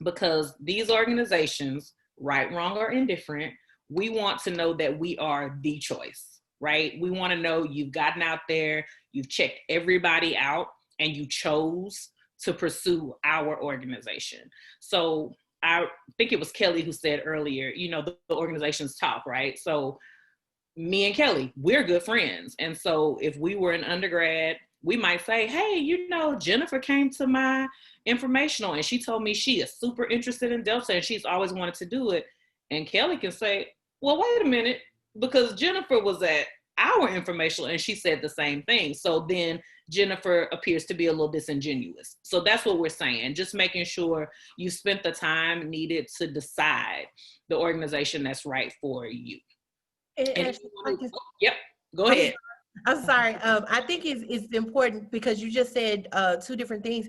because these organizations, right, wrong, or indifferent, we want to know that we are the choice, right? We want to know you've gotten out there, you've checked everybody out, and you chose to pursue our organization. So I think it was Kelly who said earlier, you know, the organizations talk, right? So me and Kelly, we're good friends. And so if we were an undergrad, we might say, hey, you know, Jennifer came to my informational and she told me she is super interested in Delta and she's always wanted to do it. And Kelly can say, well, wait a minute, because Jennifer was at our informational and she said the same thing. So then Jennifer appears to be a little disingenuous. So that's what we're saying, just making sure you spent the time needed to decide the organization that's right for you. Yep, go ahead. I'm sorry. I think it's important because you just said two different things.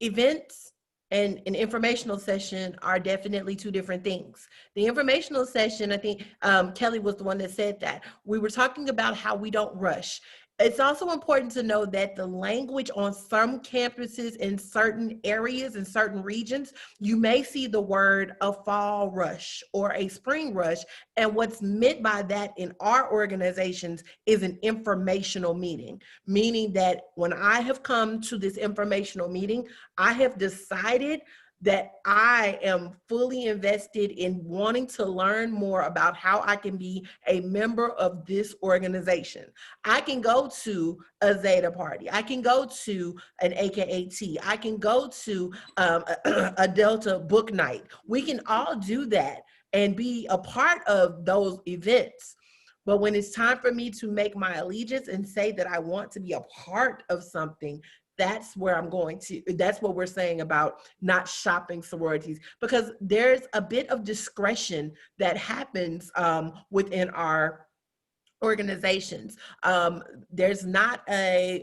Events and an informational session are definitely two different things. The informational session, I think Kelly was the one that said that. We were talking about how we don't rush. It's also important to know that the language on some campuses in certain areas, in certain regions, you may see the word a fall rush or a spring rush. And what's meant by that in our organizations is an informational meeting, meaning that when I have come to this informational meeting, I have decided that I am fully invested in wanting to learn more about how I can be a member of this organization. I can go to a Zeta party. I can go to an AKAT. I can go to a Delta book night. We can all do that and be a part of those events. But when it's time for me to make my allegiance and say that I want to be a part of something, that's where I'm going to, that's what we're saying about not shopping sororities, because there's a bit of discretion that happens within our organizations. There's not a,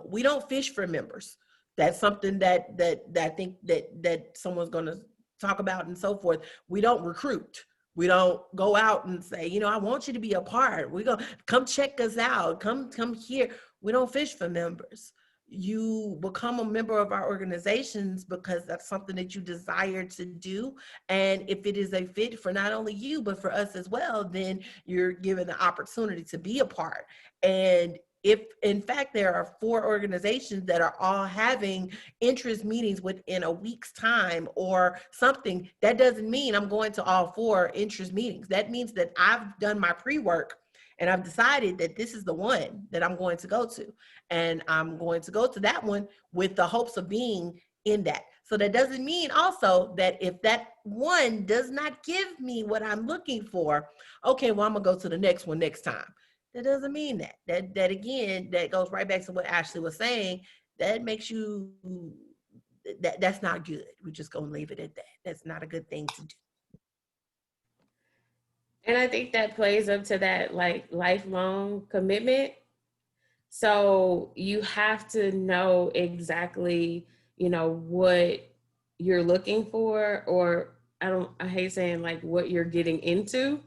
we don't fish for members. That's something that I think that someone's gonna talk about and so forth. We don't recruit. We don't go out and say, you know, I want you to be a part. We're gonna come check us out. Come here. We don't fish for members. You become a member of our organizations because that's something that you desire to do. And if it is a fit for not only you, but for us as well, then you're given the opportunity to be a part. And if in fact there are 4 organizations that are all having interest meetings within a week's time or something, that doesn't mean I'm going to all 4 interest meetings. That means that I've done my pre-work and I've decided that this is the one that I'm going to go to. And I'm going to go to that one with the hopes of being in that. So that doesn't mean also that if that one does not give me what I'm looking for, okay, well, I'm gonna go to the next one next time. That doesn't mean that. That again, that goes right back to what Ashley was saying. That makes you, that's not good. We're just gonna leave it at that. That's not a good thing to do. And I think that plays up to that like lifelong commitment. So you have to know exactly, you know, what you're looking for, or I hate saying like what you're getting into,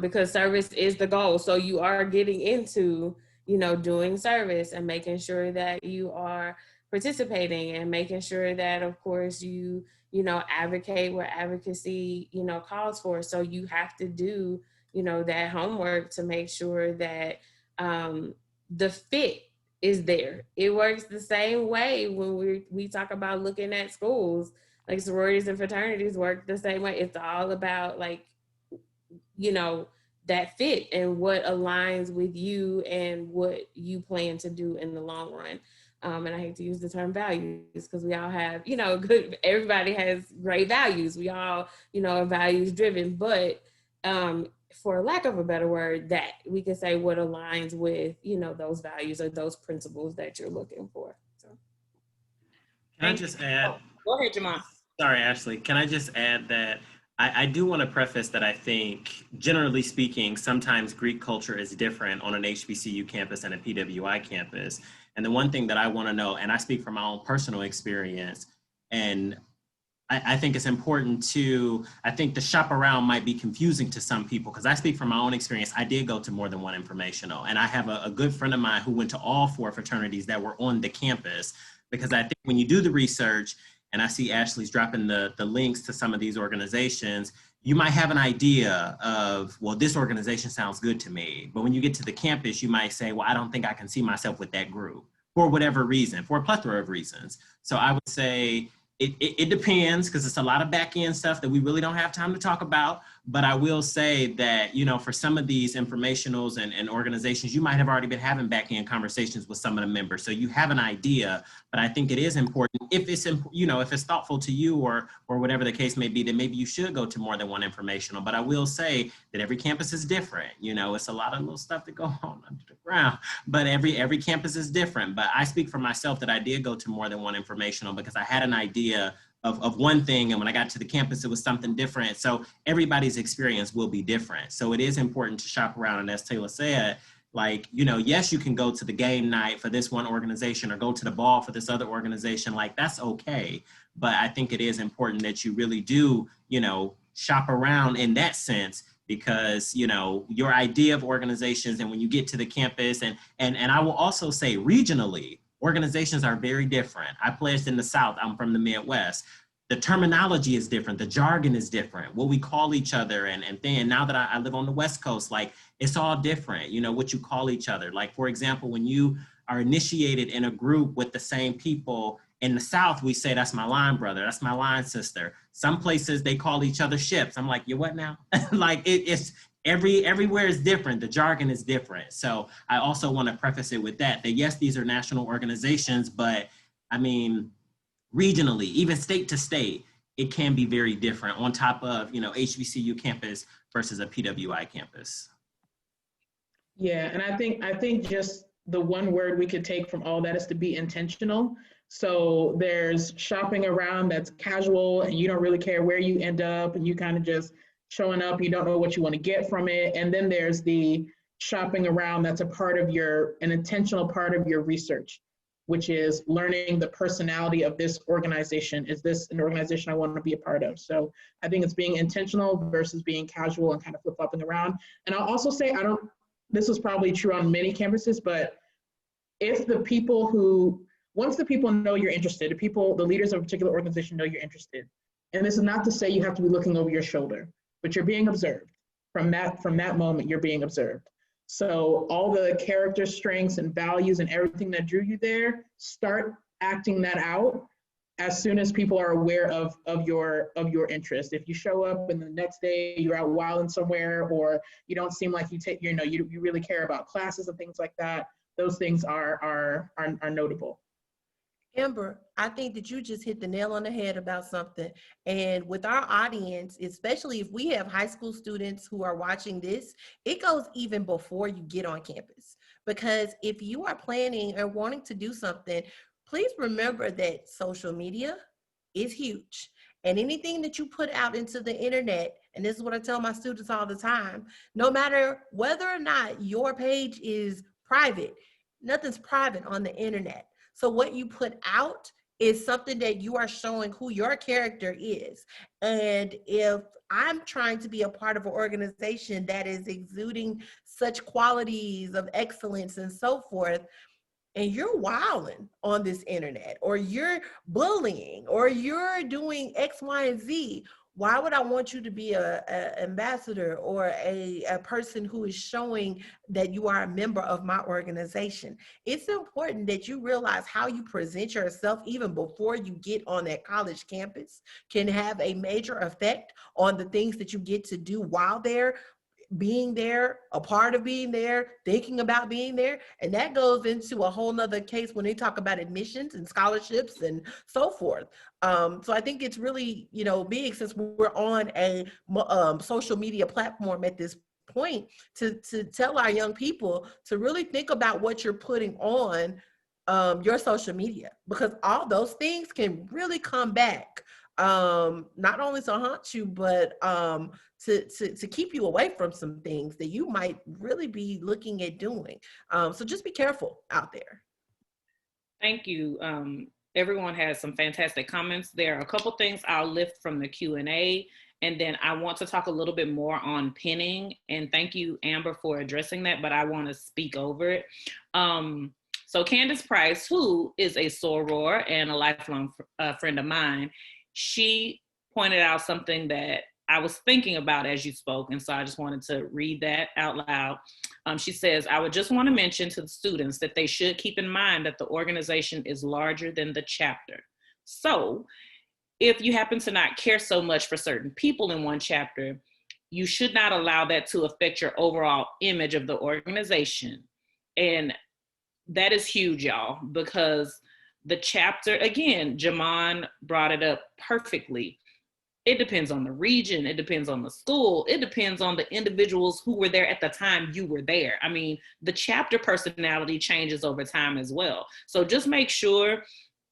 because service is the goal. So you are getting into, you know, doing service and making sure that you are participating and making sure that, of course, you know, advocate where advocacy, you know, calls for. So you have to do, you know, that homework to make sure that the fit is there. It works the same way when we talk about looking at schools, like sororities and fraternities work the same way. It's all about like, you know, that fit and what aligns with you and what you plan to do in the long run. And I hate to use the term values because we all have, you know, good, everybody has great values. We all, you know, are values driven, but for lack of a better word, that we can say what aligns with, you know, those values or those principles that you're looking for. Can I just add? Go ahead, Jamon. Sorry, Ashley. Can I just add that I do want to preface that I think, generally speaking, sometimes Greek culture is different on an HBCU campus and a PWI campus. And the one thing that I want to know, and I speak from my own personal experience, and I think it's important I think the shop around might be confusing to some people, because I speak from my own experience. I did go to more than one informational, and I have a good friend of mine who went to all 4 fraternities that were on the campus, because I think when you do the research, and I see Ashley's dropping the links to some of these organizations, you might have an idea of, well, this organization sounds good to me. But when you get to the campus, you might say, well, I don't think I can see myself with that group for whatever reason, for a plethora of reasons. So I would say it depends, because it's a lot of back end stuff that we really don't have time to talk about. But I will say that, for some of these informationals and organizations, you might have already been having back end conversations with some of the members. So you have an idea, but I think it is important, if it's thoughtful to you or whatever the case may be, that maybe you should go to more than one informational. But I will say that every campus is different. It's a lot of little stuff that go on under the ground, but every campus is different. But I speak for myself that I did go to more than one informational because I had an idea of one thing, and when I got to the campus, it was something different. So everybody's experience will be different. So it is important to shop around, and as Taylor said, yes, you can go to the game night for this one organization or go to the ball for this other organization, that's okay. But I think it is important that you really do, shop around in that sense, because, your idea of organizations, and when you get to the campus, and I will also say regionally, organizations are very different. I pledged in the South, I'm from the Midwest. The terminology is different, the jargon is different, what we call each other, and then now that I live on the West Coast, it's all different, what you call each other. For example, when you are initiated in a group with the same people, in the South, we say, that's my line brother, that's my line sister. Some places they call each other ships. I'm like, you what now? It's everywhere is different. The jargon is different. So I also want to preface it with that yes, these are national organizations, but I mean, regionally, even state to state, it can be very different on top of, HBCU campus versus a PWI campus. Yeah, and I think just the one word we could take from all that is to be intentional. So there's shopping around that's casual, and you don't really care where you end up, and you kind of just showing up, you don't know what you want to get from it. And then there's the shopping around that's an intentional part of your research, which is learning the personality of this organization. Is this an organization I want to be a part of? So I think it's being intentional versus being casual and kind of flip-flopping around. And I'll also say, this is probably true on many campuses, but once the people know you're interested, the leaders of a particular organization know you're interested. And this is not to say you have to be looking over your shoulder, but you're being observed. From that moment, you're being observed. So all the character strengths and values and everything that drew you there, start acting that out as soon as people are aware of your interest. If you show up and the next day you're out wilding somewhere, or you don't seem like you really care about classes and things like that, those things are notable. Amber, I think that you just hit the nail on the head about something. And with our audience, especially if we have high school students who are watching this, it goes even before you get on campus. Because if you are planning or wanting to do something, please remember that social media is huge. And anything that you put out into the internet, and this is what I tell my students all the time, no matter whether or not your page is private, nothing's private on the internet. So what you put out is something that you are showing who your character is. And if I'm trying to be a part of an organization that is exuding such qualities of excellence and so forth, and you're wilding on this internet, or you're bullying, or you're doing X, Y, and Z, why would I want you to be an ambassador or a person who is showing that you are a member of my organization? It's important that you realize how you present yourself even before you get on that college campus can have a major effect on the things that you get to do while there, being there, a part of being there, thinking about being there. And that goes into a whole nother case when they talk about admissions and scholarships and so forth. So I think it's really, big, since we're on a social media platform at this point, to tell our young people to really think about what you're putting on your social media, because all those things can really come back, not only to haunt you, but to keep you away from some things that you might really be looking at doing. So just be careful out there. Thank you. Everyone has some fantastic comments. There are a couple things I'll lift from the Q&A, and then I want to talk a little bit more on pinning. And thank you, Amber, for addressing that, but I want to speak over it. So Candace Price, who is a soror and a lifelong friend of mine, she pointed out something that I was thinking about as you spoke, and so I just wanted to read that out loud. She says, I would just want to mention to the students that they should keep in mind that the organization is larger than the chapter. So if you happen to not care so much for certain people in one chapter, you should not allow that to affect your overall image of the organization. And that is huge, y'all, because the chapter, again, Jamon brought it up perfectly. It depends on the region. It depends on the school. It depends on the individuals who were there at the time you were there. I mean, the chapter personality changes over time as well. So just make sure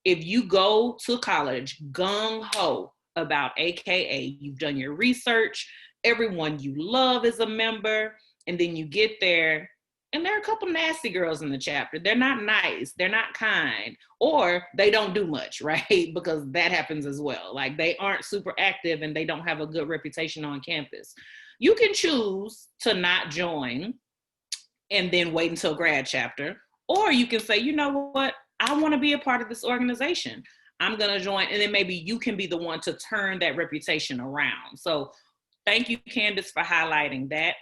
if you go to college gung-ho about AKA, you've done your research, everyone you love is a member, and then you get there, and there are a couple nasty girls in the chapter. They're not nice, they're not kind, or they don't do much, right? Because that happens as well. Like they aren't super active and they don't have a good reputation on campus. You can choose to not join and then wait until grad chapter, or you can say, you know what, I want to be a part of this organization. I'm gonna join, and then maybe you can be the one to turn that reputation around. So thank you, Candace, for highlighting that.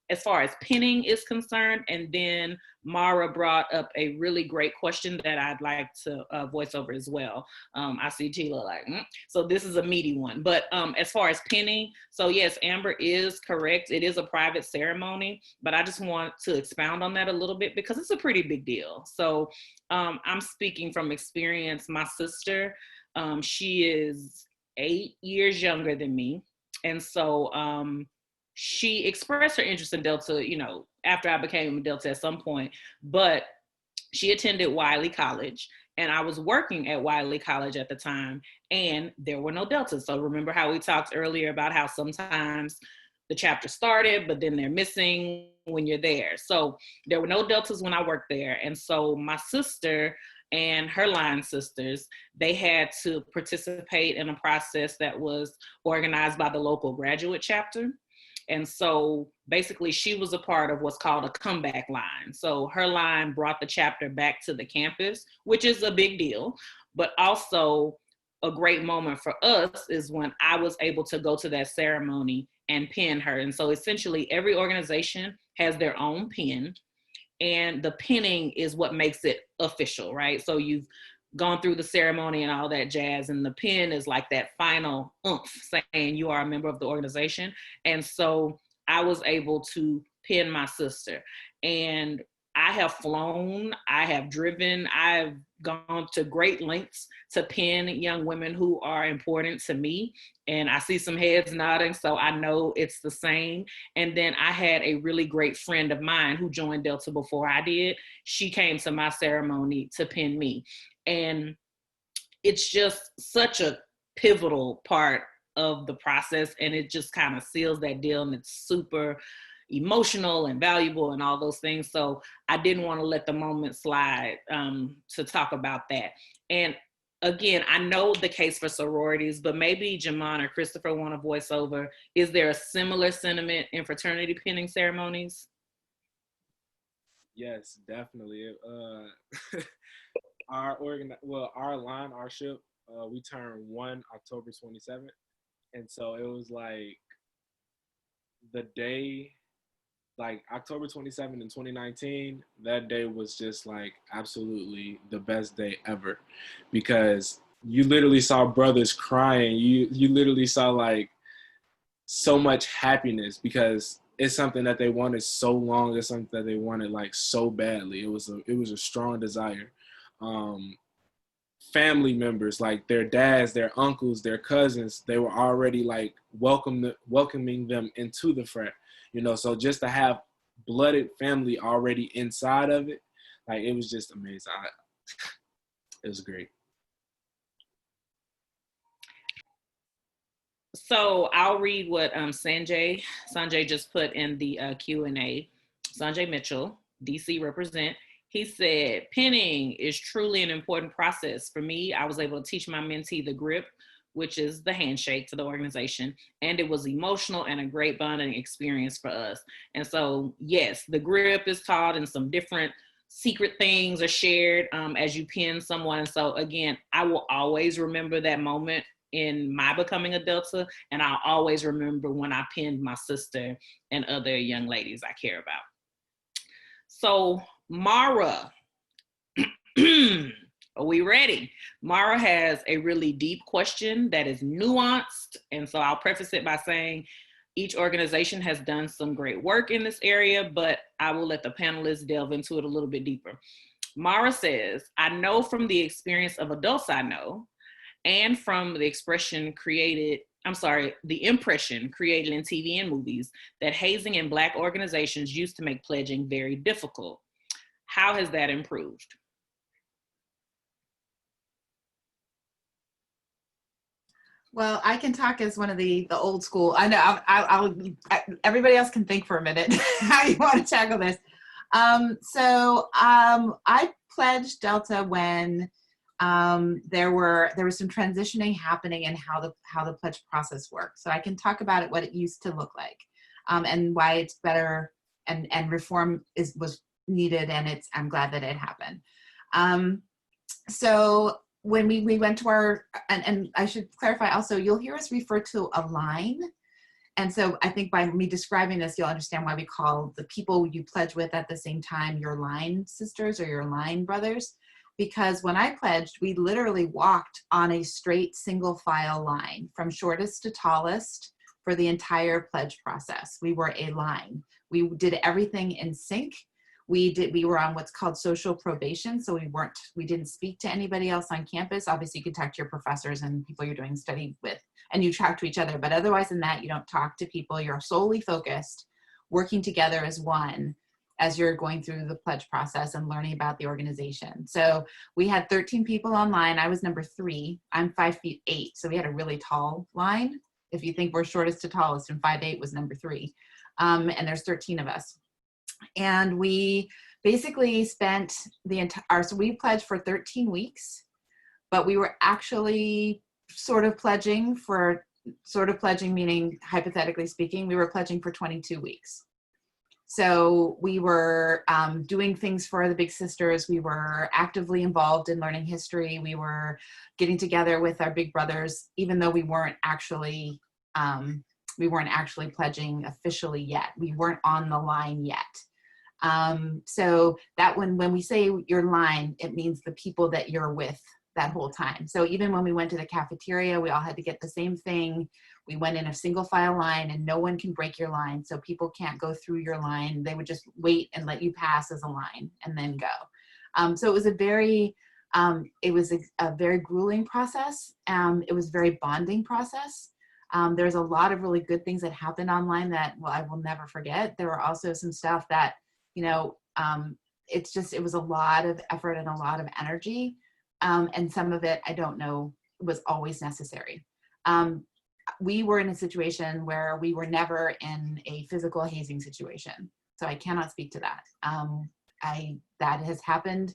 As far as pinning is concerned, and then Mara brought up a really great question that I'd like to voice over as well. I see Tela like, so this is a meaty one. But as far as pinning, so yes, Amber is correct. It is a private ceremony, but I just want to expound on that a little bit because it's a pretty big deal. So I'm speaking from experience. My sister, she is 8 years younger than me. And so she expressed her interest in Delta, you know, after I became a Delta at some point, but she attended Wiley College, and I was working at Wiley College at the time, and there were no Deltas. So remember how we talked earlier about how sometimes the chapter started, but then they're missing when you're there. So there were no Deltas when I worked there. And so my sister and her line sisters, they had to participate in a process that was organized by the local graduate chapter. And so basically she was a part of what's called a comeback line. So her line brought the chapter back to the campus, which is a big deal, but also a great moment for us is when I was able to go to that ceremony and pin her. And so essentially every organization has their own pin, and the pinning is what makes it official, right? So you've gone through the ceremony and all that jazz, and the pin is like that final oomph saying you are a member of the organization. And so I was able to pin my sister, and I have flown, I have driven, I've gone to great lengths to pin young women who are important to me. And I see some heads nodding, so I know it's the same. And then I had a really great friend of mine who joined Delta before I did. She came to my ceremony to pin me. And it's just such a pivotal part of the process, and it just kind of seals that deal, and it's super emotional and valuable and all those things. So I didn't want to let the moment slide to talk about that. And again, I know the case for sororities, but maybe Jamon or Christopher want to voice over. Is there a similar sentiment in fraternity pinning ceremonies? Yes, definitely. Our line, our ship, we turned 1 October 27th. And so it was like the day, like October 27th in 2019, that day was just like absolutely the best day ever, because you literally saw brothers crying. You literally saw like so much happiness, because it's something that they wanted so long. It's something that they wanted like so badly. It was a strong desire. Family members, like their dads, their uncles, their cousins, they were already like welcoming them into the frat, you know. So just to have blooded family already inside of it, Like, it was just amazing. It was great. So I'll read what Sanjay just put in the Q&A. Sanjay Mitchell, DC represent. He said, pinning is truly an important process. For me, I was able to teach my mentee the grip, which is the handshake to the organization. And it was emotional and a great bonding experience for us. And so, yes, the grip is taught and some different secret things are shared as you pin someone. And so again, I will always remember that moment in my becoming a Delta, and I'll always remember when I pinned my sister and other young ladies I care about. So Mara, are we ready? Mara has a really deep question that is nuanced, and so I'll preface it by saying each organization has done some great work in this area, but I will let the panelists delve into it a little bit deeper. Mara says, I know from the experience of adults I know, and from the impression created in TV and movies, that hazing in Black organizations used to make pledging very difficult. How has that improved? Well, I can talk as one of the old school. I know I'll everybody else can think for a minute how you want to tackle this. I pledged Delta when there was some transitioning happening in how the pledge process worked. So I can talk about it, what it used to look like, and why it's better and reform was needed, and I'm glad that it happened. So when we went to our, and I should clarify also, you'll hear us refer to a line. And so I think by me describing this, you'll understand why we call the people you pledge with at the same time your line sisters or your line brothers. Because when I pledged, we literally walked on a straight single file line from shortest to tallest for the entire pledge process. We were a line. We did everything in sync. We were on what's called social probation. So we didn't speak to anybody else on campus. Obviously you could talk to your professors and people you're doing study with, and you talk to each other, but otherwise than that, you don't talk to people. You're solely focused, working together as one, as you're going through the pledge process and learning about the organization. So we had 13 people online. I was number 3. I'm 5'8", so we had a really tall line. If you think we're shortest to tallest, and 5'8" was number 3. And there's 13 of us. And we basically spent the entire, so we pledged for 13 weeks, but we were actually sort of pledging meaning, hypothetically speaking, we were pledging for 22 weeks. So we were doing things for the Big Sisters. We were actively involved in learning history. We were getting together with our big brothers, even though we weren't actually pledging officially yet. We weren't on the line yet. So that when we say your line, it means the people that you're with that whole time. So even when we went to the cafeteria, we all had to get the same thing. We went in a single file line, and no one can break your line. So people can't go through your line. They would just wait and let you pass as a line and then go. So it was a very grueling process. It was a very bonding process. There's a lot of really good things that happened online that, well, I will never forget. There were also some stuff that, it was a lot of effort and a lot of energy. And some of it, I don't know, was always necessary. We were in a situation where we were never in a physical hazing situation. So I cannot speak to that. That has happened.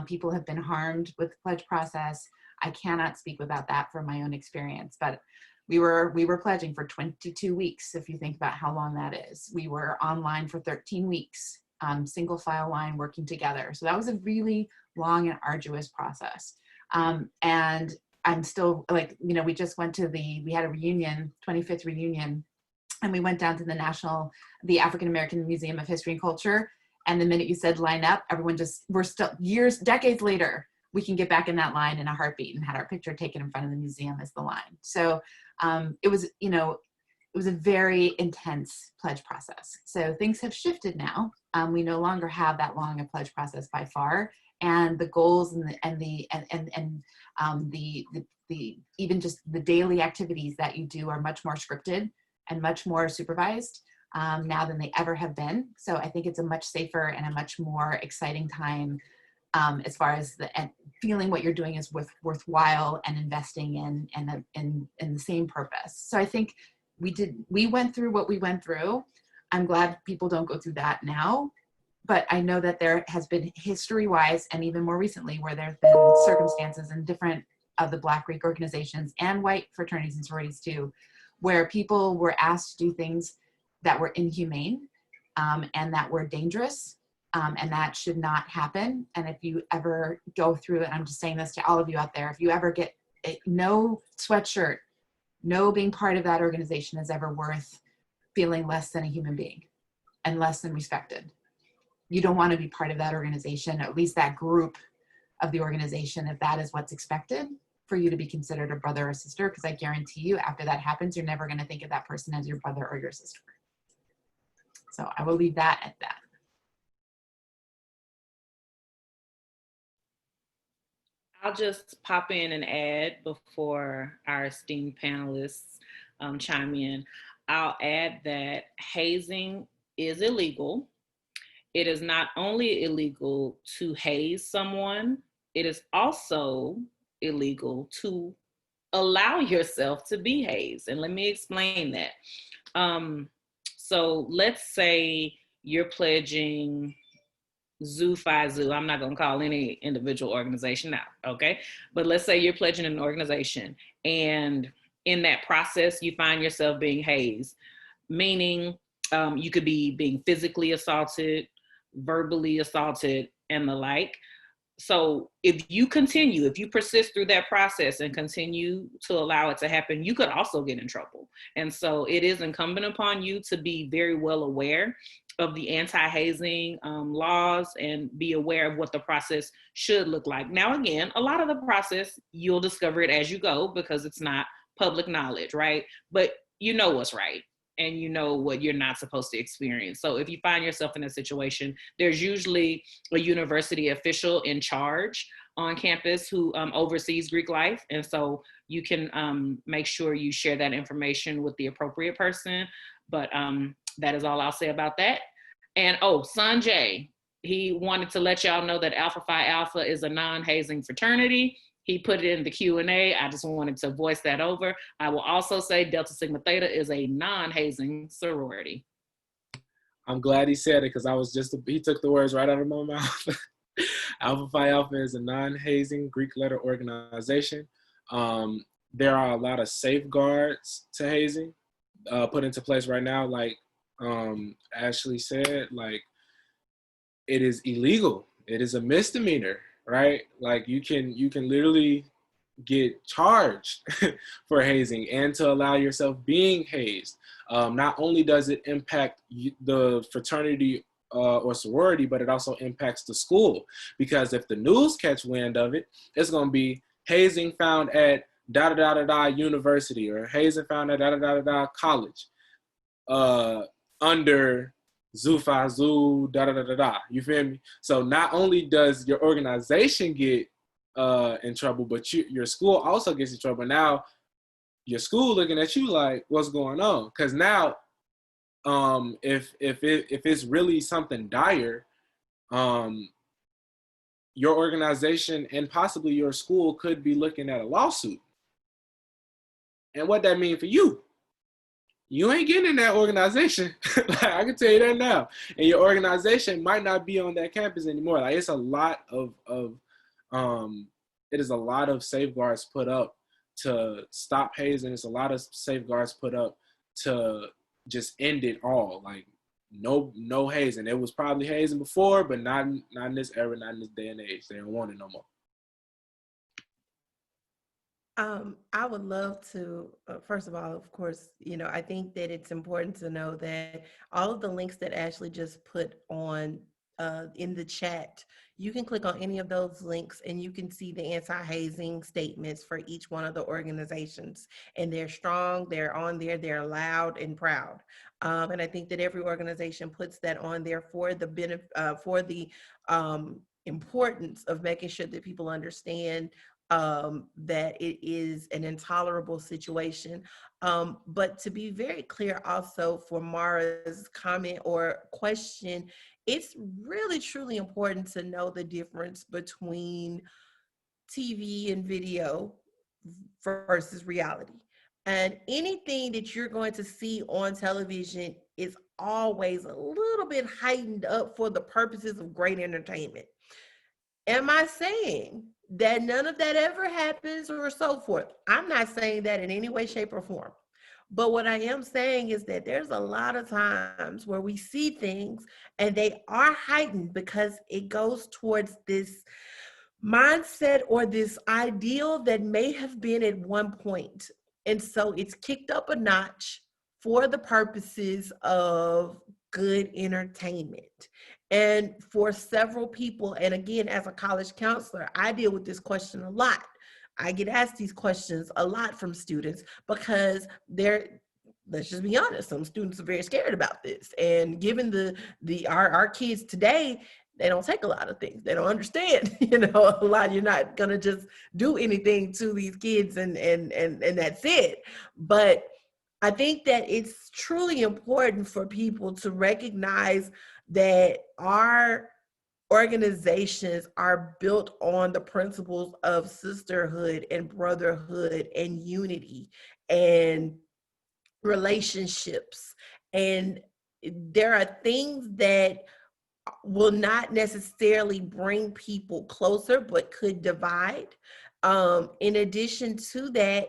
People have been harmed with the pledge process. I cannot speak about that from my own experience, but we were pledging for 22 weeks. If you think about how long that is, we were online for 13 weeks, single file line, working together. So that was a really long and arduous process. And I'm still we just went to we had a reunion, 25th reunion, and we went down to the African American Museum of History and Culture. And the minute you said line up, everyone we're still decades later, we can get back in that line in a heartbeat, and had our picture taken in front of the museum as the line. So it was a very intense pledge process. So things have shifted now. We no longer have that long a pledge process by far. And the goals and even just the daily activities that you do are much more scripted and much more supervised. now than they ever have been. So I think it's a much safer and a much more exciting time as far as feeling what you're doing is worthwhile and investing in the same purpose. So I think we went through what we went through. I'm glad people don't go through that now, but I know that there has been history-wise and even more recently where there have been circumstances in different of the Black Greek organizations and white fraternities and sororities too, where people were asked to do things that were inhumane and that were dangerous. And that should not happen. And if you ever go through it, I'm just saying this to all of you out there, if you ever get no sweatshirt, no being part of that organization is ever worth feeling less than a human being and less than respected. You don't want to be part of that organization, or at least that group of the organization, if that is what's expected for you to be considered a brother or sister, because I guarantee you after that happens, you're never going to think of that person as your brother or your sister. So I will leave that at that. I'll just pop in and add before our esteemed panelists chime in. I'll add that hazing is illegal. It is not only illegal to haze someone, it is also illegal to allow yourself to be hazed. And let me explain that. So let's say you're pledging Zoo Phi Zoo. I'm not going to call any individual organization out, okay? But let's say you're pledging an organization, and in that process, you find yourself being hazed, meaning you could be being physically assaulted, verbally assaulted, and the like. So if you persist through that process and continue to allow it to happen, you could also get in trouble. And so it is incumbent upon you to be very well aware of the anti-hazing laws and be aware of what the process should look like. Now, again, a lot of the process, you'll discover it as you go because it's not public knowledge, right? But you know what's right and you know what you're not supposed to experience. So if you find yourself in a situation, there's usually a university official in charge on campus who oversees Greek life. And so you can make sure you share that information with the appropriate person. But that is all I'll say about that. And Sanjay, he wanted to let y'all know that Alpha Phi Alpha is a non-hazing fraternity. He put it in the Q&A. I just wanted to voice that over. I will also say Delta Sigma Theta is a non-hazing sorority. I'm glad he said it because he took the words right out of my mouth. Alpha Phi Alpha is a non-hazing Greek letter organization. There are a lot of safeguards to hazing put into place right now. Like Ashley said, like it is illegal. It is a misdemeanor, right? Like you can literally get charged for hazing and to allow yourself being hazed. Not only does it impact the fraternity or sorority, but it also impacts the school, because if the news catch wind of it, it's going to be hazing found at da-da-da-da-da university or hazing found at da-da-da-da-da college under Zoo Phi Zoo, da-da-da-da-da. You feel me? So not only does your organization get in trouble, but your school also gets in trouble. Now your school looking at you like, what's going on? Because now if it's really something dire, your organization and possibly your school could be looking at a lawsuit. And what that mean for you? You ain't getting in that organization. Like, I can tell you that now. And your organization might not be on that campus anymore. Like it's a lot of it is a lot of safeguards put up to stop hazing. It's a lot of safeguards put up to just end it all. Like no hazing. It was probably hazing before, but not in this era, not in this day and age. They don't want it no more. I would love to, first of all, of course, I think that it's important to know that all of the links that Ashley just put on in the chat, you can click on any of those links and you can see the anti-hazing statements for each one of the organizations. And they're strong, they're on there, they're loud and proud. And I think that every organization puts that on there for the benefit, for the importance of making sure that people understand that it is an intolerable situation. But to be very clear also for Mara's comment or question, it's really truly important to know the difference between TV and video versus reality. And anything that you're going to see on television is always a little bit heightened up for the purposes of great entertainment. Am I saying that none of that ever happens or so forth? I'm not saying that in any way, shape, or form. But what I am saying is that there's a lot of times where we see things and they are heightened because it goes towards this mindset or this ideal that may have been at one point. And so it's kicked up a notch for the purposes of good entertainment. And for several people, and again, as a college counselor, I deal with this question a lot. I get asked these questions a lot from students because let's just be honest, some students are very scared about this. And given our kids today, they don't take a lot of things. They don't understand, a lot. You're not gonna just do anything to these kids and that's it. But I think that it's truly important for people to recognize that our organizations are built on the principles of sisterhood and brotherhood and unity and relationships. And there are things that will not necessarily bring people closer, but could divide. In addition to that,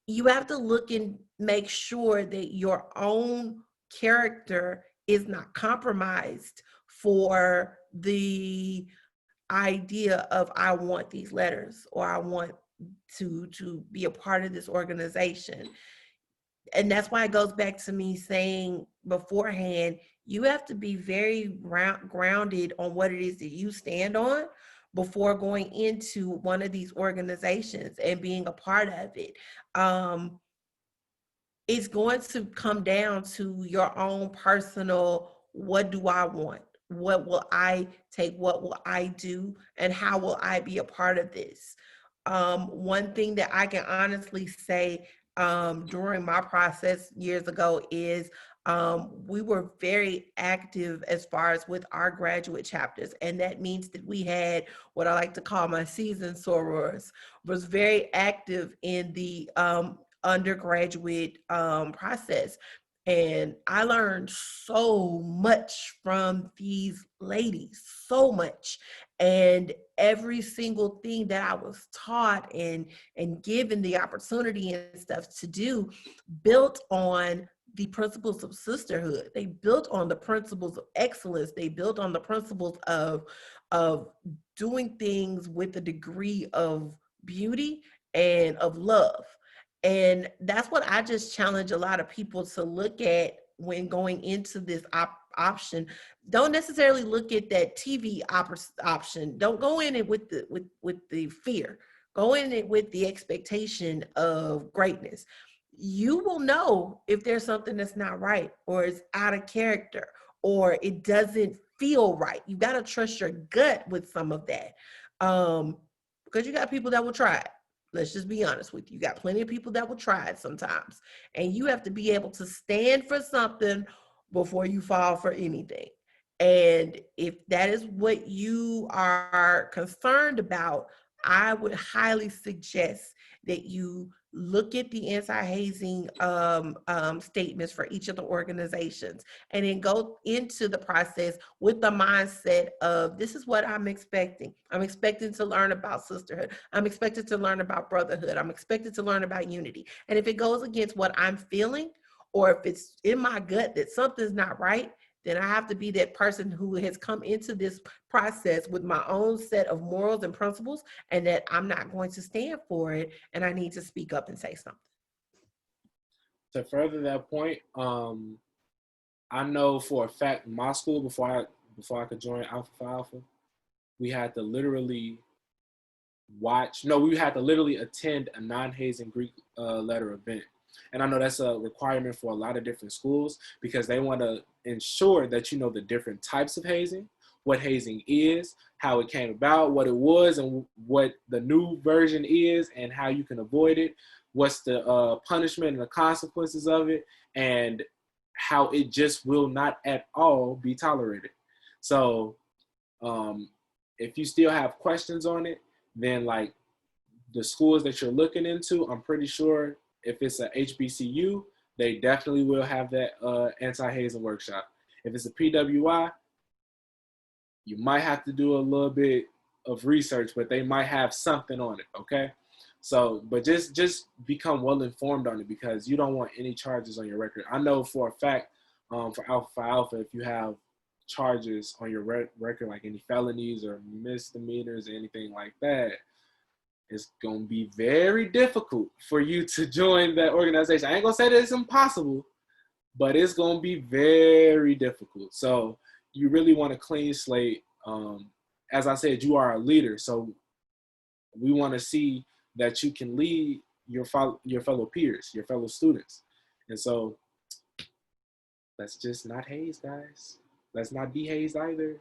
you have to look and make sure that your own character is not compromised for the idea of I want these letters or I want to be a part of this organization. And that's why it goes back to me saying beforehand, you have to be very grounded on what it is that you stand on before going into one of these organizations and being a part of it. It's going to come down to your own personal, what do I want? What will I take? What will I do? And how will I be a part of this? One thing that I can honestly say during my process years ago is we were very active as far as with our graduate chapters. And that means that we had what I like to call my seasoned sorors, was very active in the undergraduate process. And I learned so much from these ladies, so much. And every single thing that I was taught and given the opportunity and stuff to do built on the principles of sisterhood. They built on the principles of excellence. They built on the principles of doing things with a degree of beauty and of love. And that's what I just challenge a lot of people to look at when going into this option. Don't necessarily look at that TV option. Don't go in it with the fear. Go in it with the expectation of greatness. You will know if there's something that's not right or is out of character or it doesn't feel right. You got to trust your gut with some of that, because you got people that will try it. Let's just be honest with you. You got plenty of people that will try it sometimes. And you have to be able to stand for something before you fall for anything. And if that is what you are concerned about, I would highly suggest that you look at the anti-hazing statements for each of the organizations and then go into the process with the mindset of, this is what I'm expecting. I'm expecting to learn about sisterhood. I'm expected to learn about brotherhood. I'm expected to learn about unity. And if it goes against what I'm feeling, or if it's in my gut that something's not right, then I have to be that person who has come into this process with my own set of morals and principles, and that I'm not going to stand for it, and I need to speak up and say something. To further that point, I know for a fact in my school, before I could join Alpha Phi Alpha, we had to literally attend a non-hazing Greek letter event. And I know that's a requirement for a lot of different schools because they want to ensure that you know the different types of hazing, what hazing is, how it came about, what it was, and what the new version is, and how you can avoid it, what's the punishment and the consequences of it, and how it just will not at all be tolerated. So if you still have questions on it, then like the schools that you're looking into, I'm pretty sure if it's a HBCU, they definitely will have that anti-hazing workshop. If it's a PWI, you might have to do a little bit of research, but they might have something on it, okay? So, but just become well informed on it, because you don't want any charges on your record. I know for a fact, for Alpha Phi Alpha, if you have charges on your record, like any felonies or misdemeanors or anything like that, it's gonna be very difficult for you to join that organization. I ain't gonna say that it's impossible, but it's gonna be very difficult. So you really want a clean slate. As I said, you are a leader, so we want to see that you can lead your fellow peers, your fellow students. And so let's just not haze, guys. Let's not be hazed either.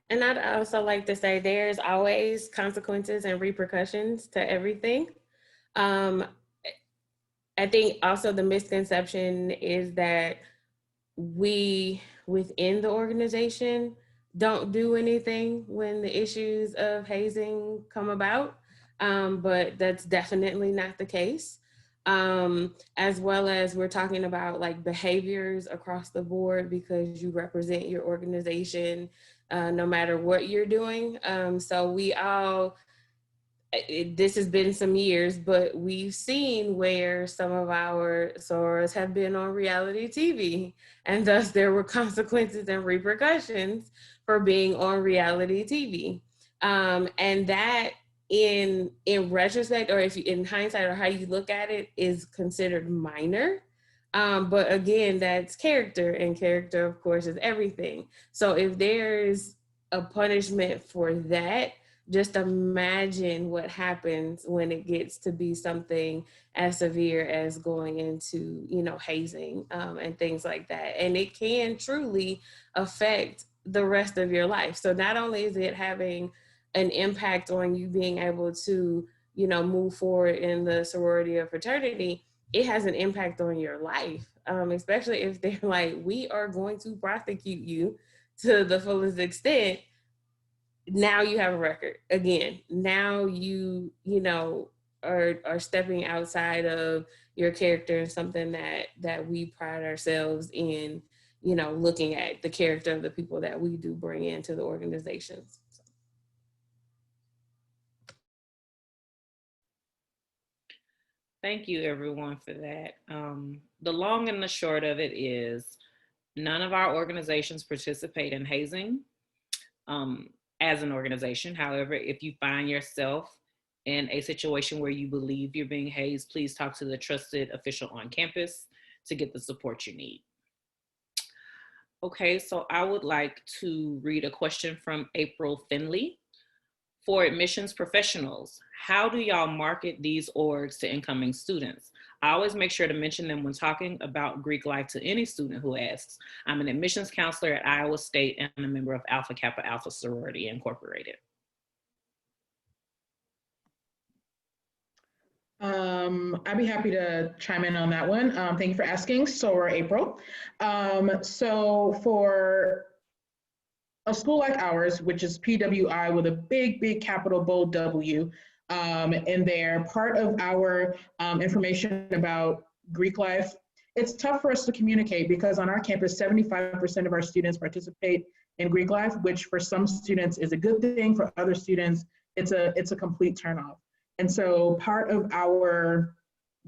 And I'd also like to say there's always consequences and repercussions to everything. I think also the misconception is that we within the organization don't do anything when the issues of hazing come about, but that's definitely not the case. As well as we're talking about like behaviors across the board because you represent your organization, no matter what you're doing. So we all, this has been some years, but we've seen where some of our sorors have been on reality TV, and thus there were consequences and repercussions for being on reality TV. And that in retrospect, or if you, in hindsight, or how you look at it, is considered minor. But again, that's character, and character, of course, is everything. So if there's a punishment for that, just imagine what happens when it gets to be something as severe as going into, you know, hazing and things like that. And it can truly affect the rest of your life. So not only is it having an impact on you being able to, you know, move forward in the sorority or fraternity, it has an impact on your life, especially if they're like, we are going to prosecute you to the fullest extent. Now you have a record again. Now you know, are stepping outside of your character, and something that we pride ourselves in, you know, looking at the character of the people that we do bring into the organizations. Thank you, everyone, for that. The long and the short of it is none of our organizations participate in hazing as an organization. However, if you find yourself in a situation where you believe you're being hazed, please talk to the trusted official on campus to get the support you need. Okay, so I would like to read a question from April Finley. For admissions professionals, how do y'all market these orgs to incoming students? I always make sure to mention them when talking about Greek life to any student who asks. I'm an admissions counselor at Iowa State and a member of Alpha Kappa Alpha Sorority Incorporated. I'd be happy to chime in on that one. Thank you for asking, Soror April. So for a school like ours, which is PWI with a big capital bold W in there, part of our information about Greek life, it's tough for us to communicate because on our campus, 75% of our students participate in Greek life, which for some students is a good thing. For other students, it's a complete turnoff. And so part of our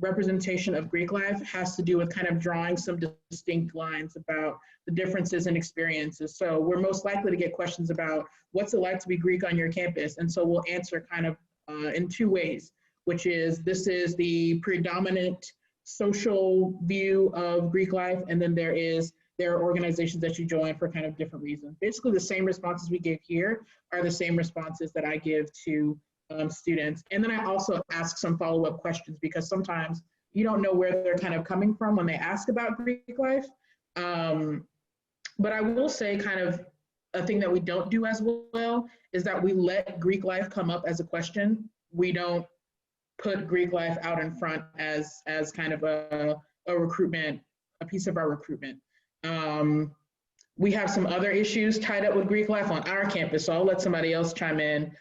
representation of Greek life has to do with kind of drawing some distinct lines about the differences in experiences. So we're most likely to get questions about what's it like to be Greek on your campus? And so we'll answer kind of in two ways, which is this is the predominant social view of Greek life, and then there are organizations that you join for kind of different reasons. Basically the same responses we give here are the same responses that I give to students. And then I also ask some follow-up questions because sometimes you don't know where they're kind of coming from when they ask about Greek life. But I will say kind of a thing that we don't do as well is that we let Greek life come up as a question. We don't put Greek life out in front as kind of a recruitment, a piece of our recruitment. We have some other issues tied up with Greek life on our campus, so I'll let somebody else chime in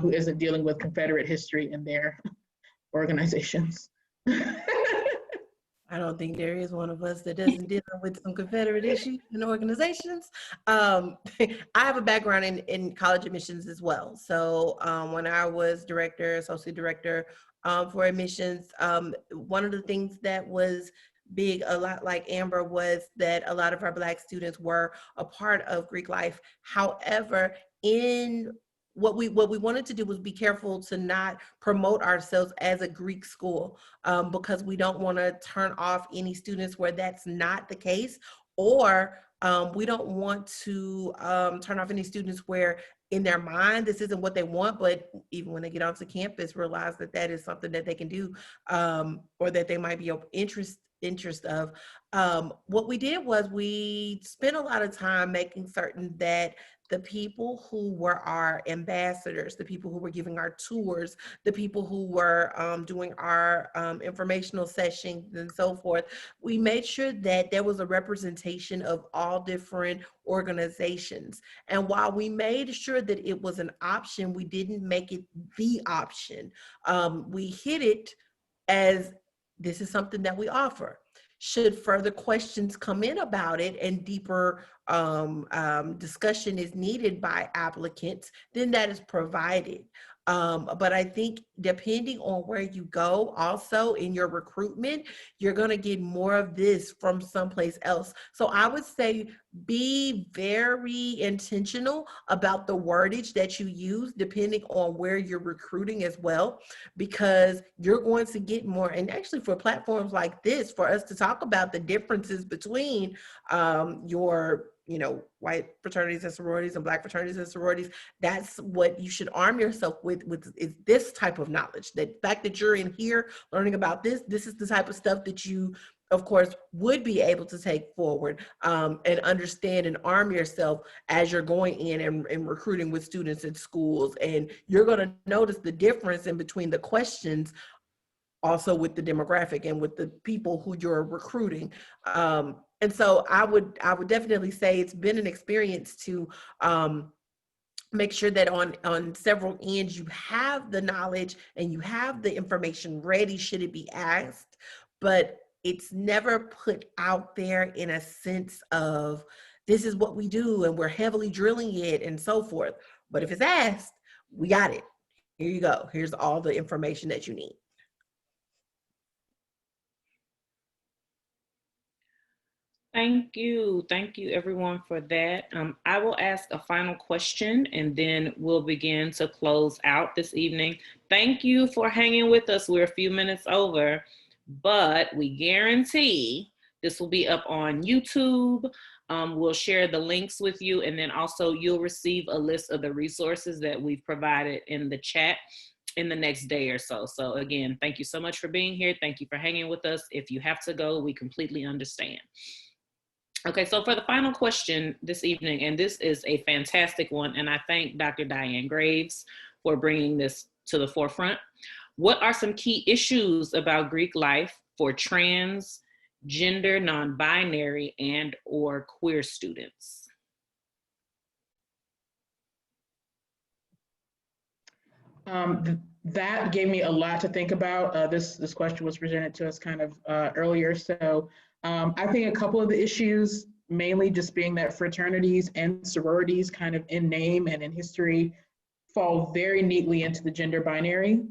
who isn't dealing with Confederate history in their organizations. I don't think there is one of us that doesn't deal with some Confederate issues in organizations. I have a background in college admissions as well. So when I was associate director for admissions, one of the things that was big, a lot like Amber, was that a lot of our Black students were a part of Greek life. However, what we wanted to do was be careful to not promote ourselves as a Greek school, because we don't want to turn off any students where that's not the case, or we don't want to turn off any students where in their mind this isn't what they want, but even when they get onto campus realize that that is something that they can do, or that they might be of interest of. What we did was we spent a lot of time making certain that the people who were our ambassadors, the people who were giving our tours, the people who were doing our informational sessions and so forth, we made sure that there was a representation of all different organizations. And while we made sure that it was an option, we didn't make it the option. We hid it as this is something that we offer. Should further questions come in about it and deeper discussion is needed by applicants, then that is provided. But I think depending on where you go, also in your recruitment, you're going to get more of this from someplace else. So I would say be very intentional about the wordage that you use depending on where you're recruiting as well, because you're going to get more. And actually for platforms like this, for us to talk about the differences between your white fraternities and sororities and Black fraternities and sororities, that's what you should arm yourself with is this type of knowledge. The fact that you're in here learning about this is the type of stuff that you, of course, would be able to take forward and understand and arm yourself as you're going in and recruiting with students in schools. And you're going to notice the difference in between the questions also with the demographic and with the people who you're recruiting. And so I would definitely say it's been an experience to make sure that on several ends you have the knowledge and you have the information ready should it be asked, but it's never put out there in a sense of this is what we do and we're heavily drilling it and so forth. But if it's asked, we got it. Here you go. Here's all the information that you need. Thank you everyone for that. I will ask a final question and then we'll begin to close out this evening. Thank you for hanging with us. We're a few minutes over, but we guarantee this will be up on YouTube. We'll share the links with you, and then also you'll receive a list of the resources that we've provided in the chat in the next day or so. So again, thank you so much for being here. Thank you for hanging with us. If you have to go, we completely understand. Okay, so for the final question this evening, and this is a fantastic one, and I thank Dr. Diane Graves for bringing this to the forefront. What are some key issues about Greek life for trans, gender, non-binary, and or queer students? That gave me a lot to think about. This question was presented to us kind of earlier. So I think a couple of the issues, mainly just being that fraternities and sororities kind of in name and in history fall very neatly into the gender binary.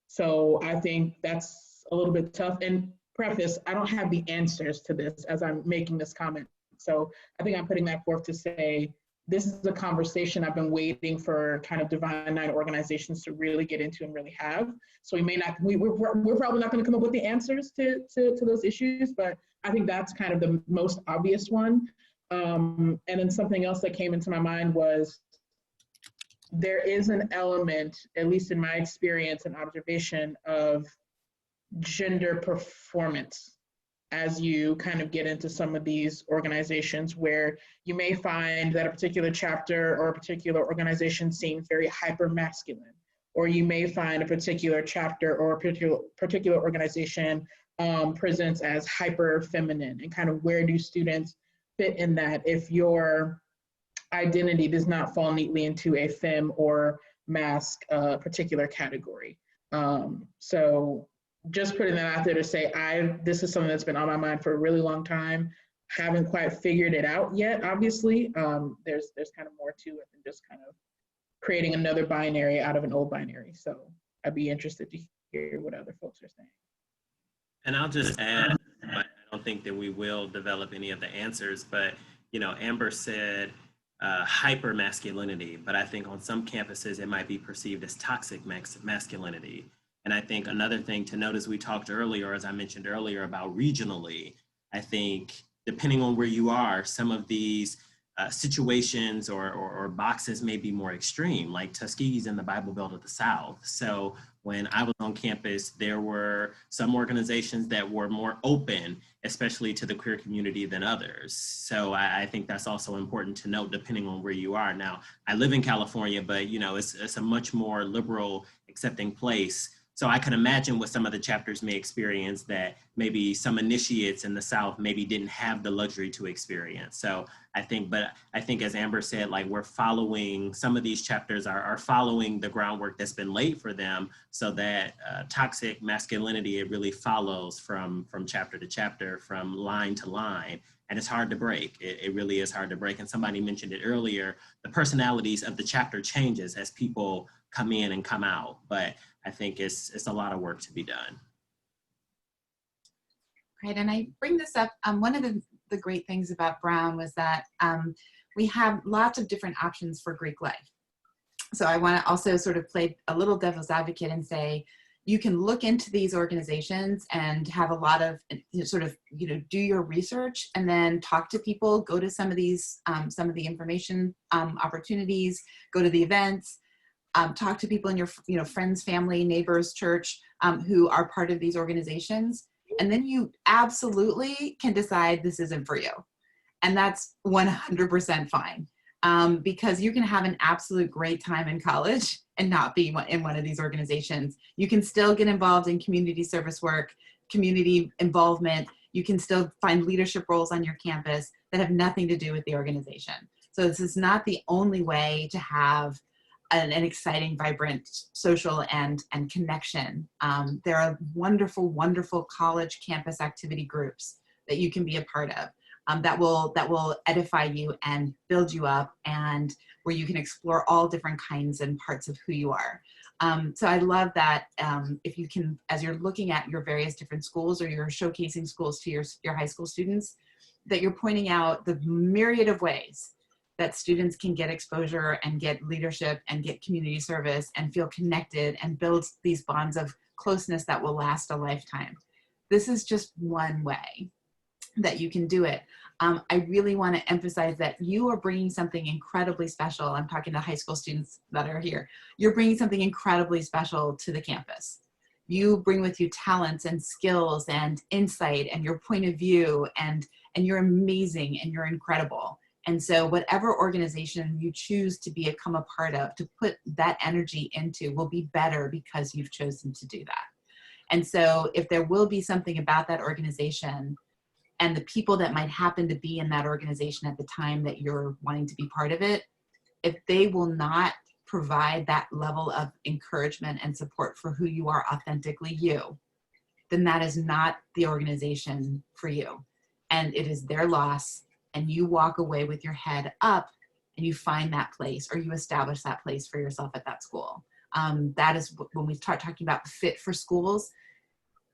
So I think that's a little bit tough. And preface, I don't have the answers to this as I'm making this comment. So I think I'm putting that forth to say, this is a conversation I've been waiting for kind of Divine Nine organizations to really get into and really have. So we're probably not going to come up with the answers to those issues, but I think that's kind of the most obvious one. And then something else that came into my mind was there is an element, at least in my experience and observation, of gender performance as you kind of get into some of these organizations, where you may find that a particular chapter or a particular organization seems very hyper masculine, or you may find a particular chapter or a particular organization presents as hyper feminine, and kind of where do students fit in that if your identity does not fall neatly into a femme or masc particular category. So just putting that out there to say, this is something that's been on my mind for a really long time. Haven't quite figured it out yet, obviously. There's kind of more to it than just kind of creating another binary out of an old binary. So I'd be interested to hear what other folks are saying. And I'll just add, I don't think that we will develop any of the answers, but Amber said hyper masculinity, but I think on some campuses it might be perceived as toxic masculinity. And I think another thing to note, as we talked earlier, as I mentioned earlier about regionally, I think depending on where you are, some of these situations or boxes may be more extreme, like Tuskegee's in the Bible Belt of the South. So when I was on campus, there were some organizations that were more open, especially to the queer community, than others. So I think that's also important to note, depending on where you are. Now, I live in California, but it's a much more liberal, accepting place. So I can imagine what some of the chapters may experience that maybe some initiates in the South maybe didn't have the luxury to experience. So I think as Amber said, like, we're following, some of these chapters are following the groundwork that's been laid for them, so that toxic masculinity, it really follows from chapter to chapter, from line to line. And it's hard to break. It really is hard to break. And somebody mentioned it earlier, the personalities of the chapter changes as people come in and come out. But I think it's a lot of work to be done. Right, and I bring this up, one of the great things about Brown was that we have lots of different options for Greek life. So I want to also sort of play a little devil's advocate and say, you can look into these organizations and have a lot of do your research and then talk to people, go to some of these, some of the information opportunities, go to the events, talk to people in your friends, family, neighbors, church who are part of these organizations. And then you absolutely can decide this isn't for you. And that's 100% fine. Because you can have an absolute great time in college and not be in one of these organizations. You can still get involved in community service work, community involvement. You can still find leadership roles on your campus that have nothing to do with the organization. So this is not the only way to have an exciting, vibrant social and connection. There are wonderful, wonderful college campus activity groups that you can be a part of. That will edify you and build you up, and where you can explore all different kinds and parts of who you are. So I love that if you can, as you're looking at your various different schools, or you're showcasing schools to your high school students, that you're pointing out the myriad of ways that students can get exposure and get leadership and get community service and feel connected and build these bonds of closeness that will last a lifetime. This is just one way that you can do it. I really want to emphasize that you are bringing something incredibly special. I'm talking to high school students that are here. You're bringing something incredibly special to the campus. You bring with you talents and skills and insight and your point of view, and you're amazing and you're incredible. And so whatever organization you choose to become a part of, to put that energy into, will be better because you've chosen to do that. And so if there will be something about that organization and the people that might happen to be in that organization at the time that you're wanting to be part of it, if they will not provide that level of encouragement and support for who you are authentically you, then that is not the organization for you. And it is their loss, and you walk away with your head up and you find that place, or you establish that place for yourself at that school. That is when we start talking about fit for schools,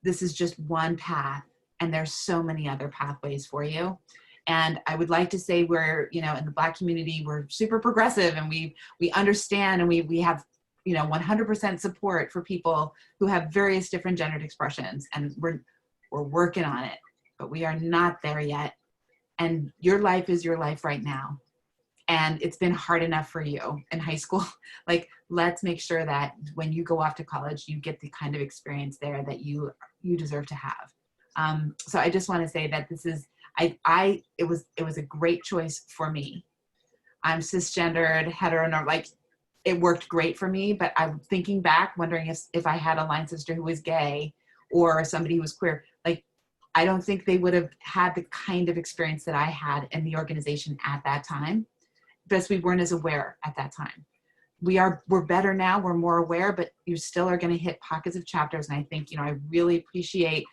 this is just one path, and there's so many other pathways for you. And I would like to say we're, in the Black community, we're super progressive, and we understand, and we have, 100% support for people who have various different gendered expressions, and we're working on it, but we are not there yet. And your life is your life right now. And it's been hard enough for you in high school. Like, let's make sure that when you go off to college, you get the kind of experience there that you deserve to have. So I just want to say that this is, it was a great choice for me. I'm cisgendered, heteronormative, like it worked great for me, but I'm thinking back, wondering if I had a line sister who was gay or somebody who was queer, like, I don't think they would have had the kind of experience that I had in the organization at that time, because we weren't as aware at that time. We're better now, we're more aware, but you still are going to hit pockets of chapters. And I think, I really appreciate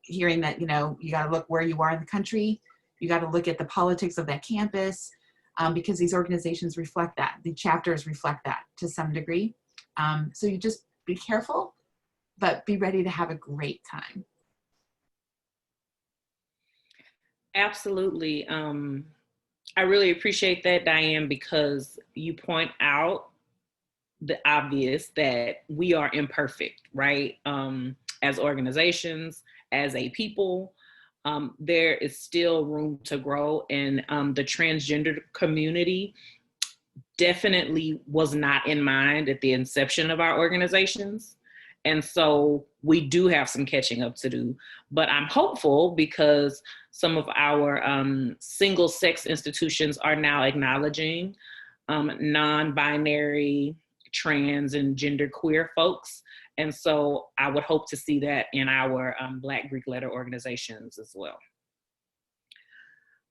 hearing that, you got to look where you are in the country. You got to look at the politics of that campus, because these organizations reflect that. The chapters reflect that to some degree. So you just be careful, but be ready to have a great time. Absolutely. I really appreciate that, Diane, because you point out the obvious that we are imperfect, right? As organizations, as a people, there is still room to grow, and the transgender community definitely was not in mind at the inception of our organizations. And so we do have some catching up to do, but I'm hopeful because some of our single sex institutions are now acknowledging non-binary, trans, and genderqueer folks. And so I would hope to see that in our Black Greek letter organizations as well.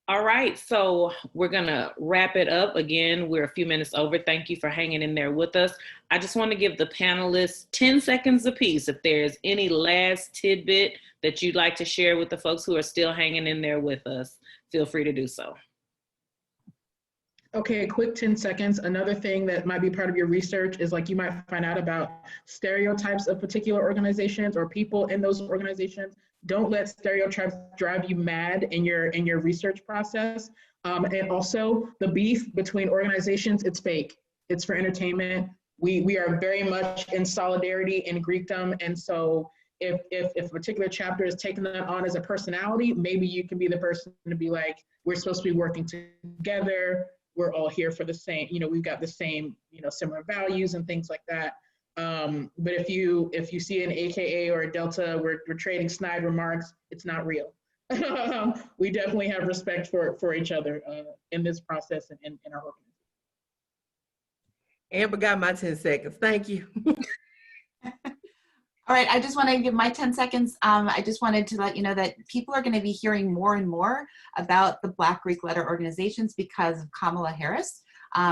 All right, so we're gonna wrap it up. Again, we're a few minutes over. Thank you for hanging in there with us. I just want to give the panelists 10 seconds apiece. If there's any last tidbit that you'd like to share with the folks who are still hanging in there with us, feel free to do so. Okay, a quick 10 seconds. Another thing that might be part of your research is like you might find out about stereotypes of particular organizations or people in those organizations. Don't let stereotypes drive you mad in your research process. And also the beef between organizations, it's fake. It's for entertainment. We are very much in solidarity in Greekdom. And so if a particular chapter is taking that on as a personality, maybe you can be the person to be like, we're supposed to be working together. We're all here for the same, we've got the same, similar values and things like that. But if you see an AKA or a Delta, we're trading snide remarks, it's not real. We definitely have respect for each other in this process and in our organization. Amber got my 10 seconds. Thank you. All right, I just want to give my 10 seconds. I just wanted to let you know that people are going to be hearing more and more about the Black Greek letter organizations because of Kamala Harris.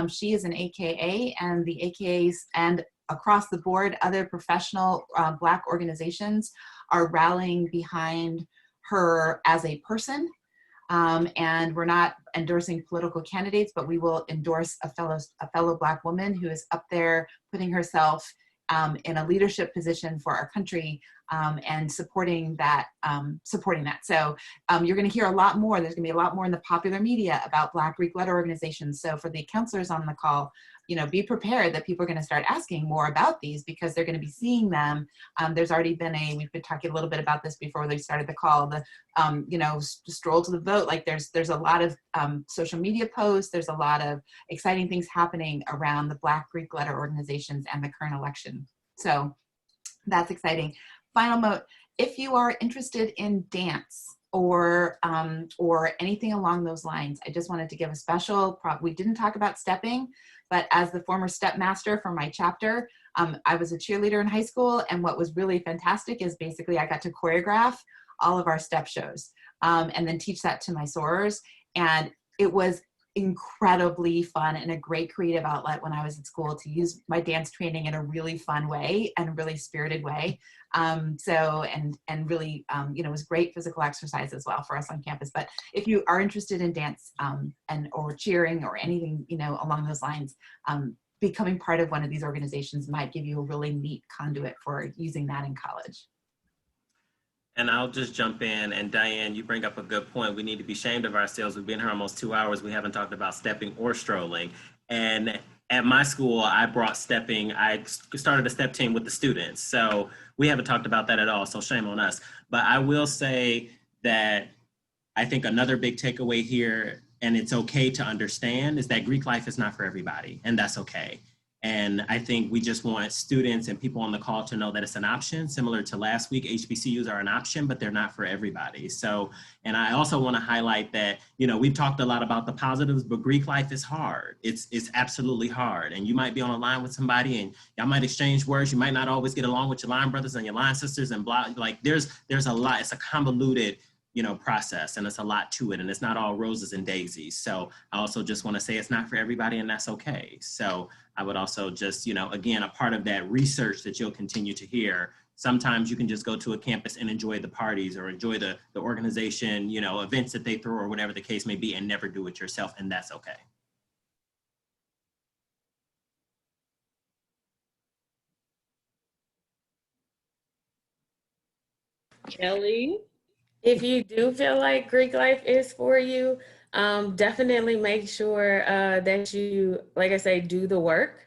She is an AKA, and the AKAs and across the board, other professional Black organizations are rallying behind her as a person. And we're not endorsing political candidates, but we will endorse a fellow Black woman who is up there putting herself in a leadership position for our country, and supporting that. So you're going to hear a lot more. There's going to be a lot more in the popular media about Black Greek letter organizations. So for the counselors on the call, be prepared that people are going to start asking more about these because they're going to be seeing them. There's already been we've been talking a little bit about this before they started the call, the, stroll to the vote. Like there's a lot of social media posts. There's a lot of exciting things happening around the Black Greek letter organizations and the current election. So that's exciting. Final note, if you are interested in dance or anything along those lines, I just wanted to give a special we didn't talk about stepping, but as the former step master for my chapter, I was a cheerleader in high school, and what was really fantastic is basically I got to choreograph all of our step shows and then teach that to my sorors, and it was incredibly fun and a great creative outlet when I was at school to use my dance training in a really fun way and a really spirited way. And really, it was great physical exercise as well for us on campus. But if you are interested in dance or cheering or anything, along those lines, becoming part of one of these organizations might give you a really neat conduit for using that in college. And I'll just jump in, and Diane, you bring up a good point. We need to be ashamed of ourselves. We've been here almost 2 hours. We haven't talked about stepping or strolling. And at my school, I brought stepping. I started a step team with the students. So we haven't talked about that at all, so shame on us. But I will say that I think another big takeaway here, and it's okay to understand, is that Greek life is not for everybody, and that's okay. And I think we just want students and people on the call to know that it's an option. Similar to last week, HBCUs are an option, but they're not for everybody. So, and I also want to highlight that, you know, we've talked a lot about the positives, but Greek life is hard. It's absolutely hard. And you might be on a line with somebody and y'all might exchange words. You might not always get along with your line brothers and your line sisters and blah, like there's a lot, it's a convoluted, you know, process, and it's a lot to it, and it's not all roses and daisies. So I also just want to say it's not for everybody, and that's okay. So I would also just, you know, again, a part of that research that you'll continue to hear, sometimes you can just go to a campus and enjoy the parties or enjoy the organization, you know, events that they throw or whatever the case may be, and never do it yourself, and that's okay. Kelli? If you do feel like Greek life is for you, definitely make sure that you, like I say, do the work,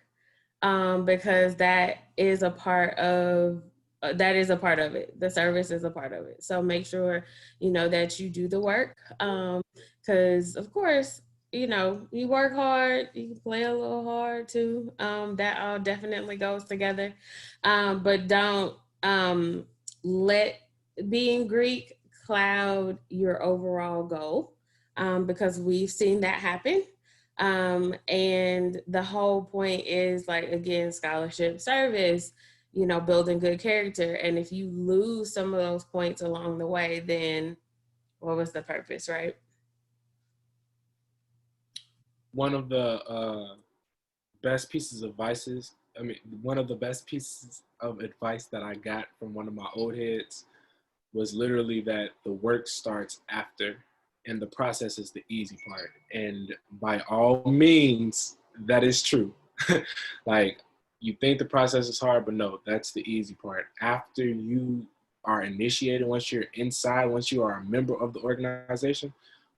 because that is a part of it. The service is a part of it. So make sure, you know, that you do the work, because of course, you know, you work hard, you can play a little hard too. That all definitely goes together. But don't let being Greek cloud your overall goal, because we've seen that happen. And the whole point is, like, again, scholarship, service, you know, building good character. And if you lose some of those points along the way, then what was the purpose, right? One of the best pieces of one of the best pieces of advice that I got from one of my old heads was literally that the work starts after, and the process is the easy part. And by all means, that is true. Like, you think the process is hard, but no, that's the easy part. After you are initiated, once you're inside, once you are a member of the organization,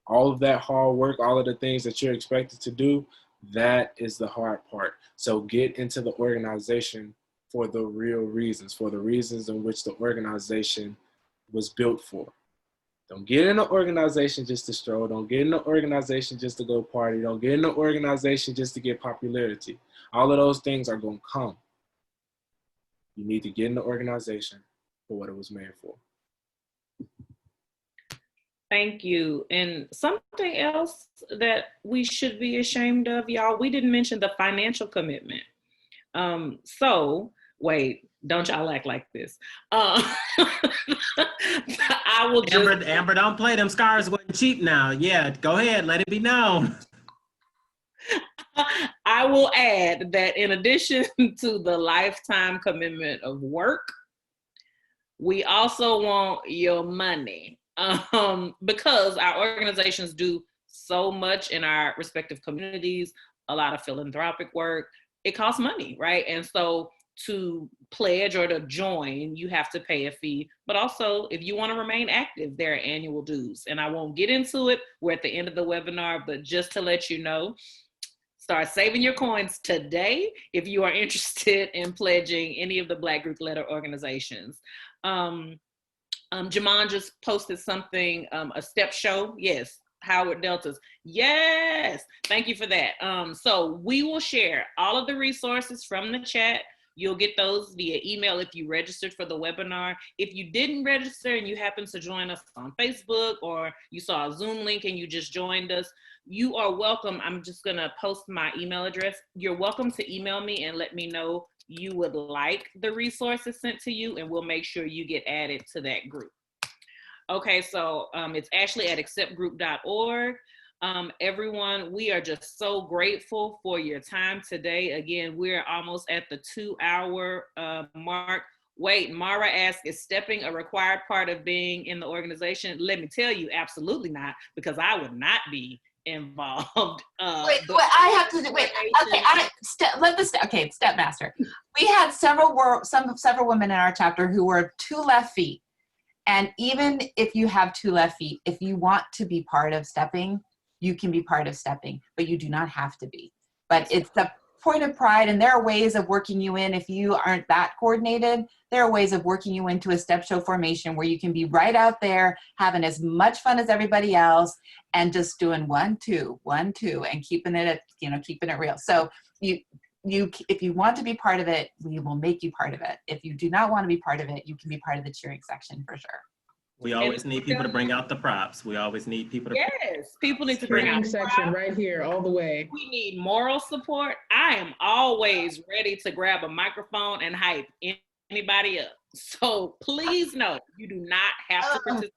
all of that hard work, all of the things that you're expected to do, that is the hard part. So get into the organization for the real reasons, for the reasons in which the organization was built for. Don't get in an organization just to stroll. Don't get in an organization just to go party. Don't get in an organization just to get popularity. All of those things are going to come. You need to get in the organization for what it was made for. Thank you. And something else that we should be ashamed of, y'all, we didn't mention the financial commitment. So wait, don't y'all act like this. I will just— Amber, don't play. Them scars wasn't cheap now. Yeah, go ahead, let it be known. I will add that in addition to the lifetime commitment of work, we also want your money, because our organizations do so much in our respective communities, a lot of philanthropic work. It costs money, right? And so to pledge or to join, you have to pay a fee. But also, if you want to remain active, there are annual dues. And I won't get into it. We're at the end of the webinar, but just to let you know, start saving your coins today if you are interested in pledging any of the Black Greek letter organizations. Jamon just posted something, a step show. Yes. Howard Deltas. Yes. Thank you for that. So we will share all of the resources from the chat. You'll get those via email if you registered for the webinar. If you didn't register and you happen to join us on Facebook, or you saw a Zoom link and you just joined us, you are welcome. I'm just gonna post my email address. You're welcome to email me and let me know you would like the resources sent to you, and we'll make sure you get added to that group. Okay, so it's Ashley at acceptgroup.org. Everyone, we are just so grateful for your time today. Again, we're almost at the 2-hour mark. Wait, Mara asked, is stepping a required part of being in the organization? Let me tell you, absolutely not, because I would not be involved. Wait, I have to wait. Okay, Step Master. We had several women in our chapter who were 2 left feet. And even if you have 2 left feet, if you want to be part of stepping, you can be part of stepping, but you do not have to be. But it's the point of pride, and there are ways of working you in. If you aren't that coordinated, there are ways of working you into a step show formation where you can be right out there having as much fun as everybody else and just doing 1, 2, 1, 2 and keeping it real. So if you want to be part of it, we will make you part of it. If you do not want to be part of it, you can be part of the cheering section for sure. We always need people to bring out the props. We always need people to. Yes, people need to bring Cheering out section props. right here, all the way. We need moral support. I am always ready to grab a microphone and hype anybody up. So please know, you do not have to participate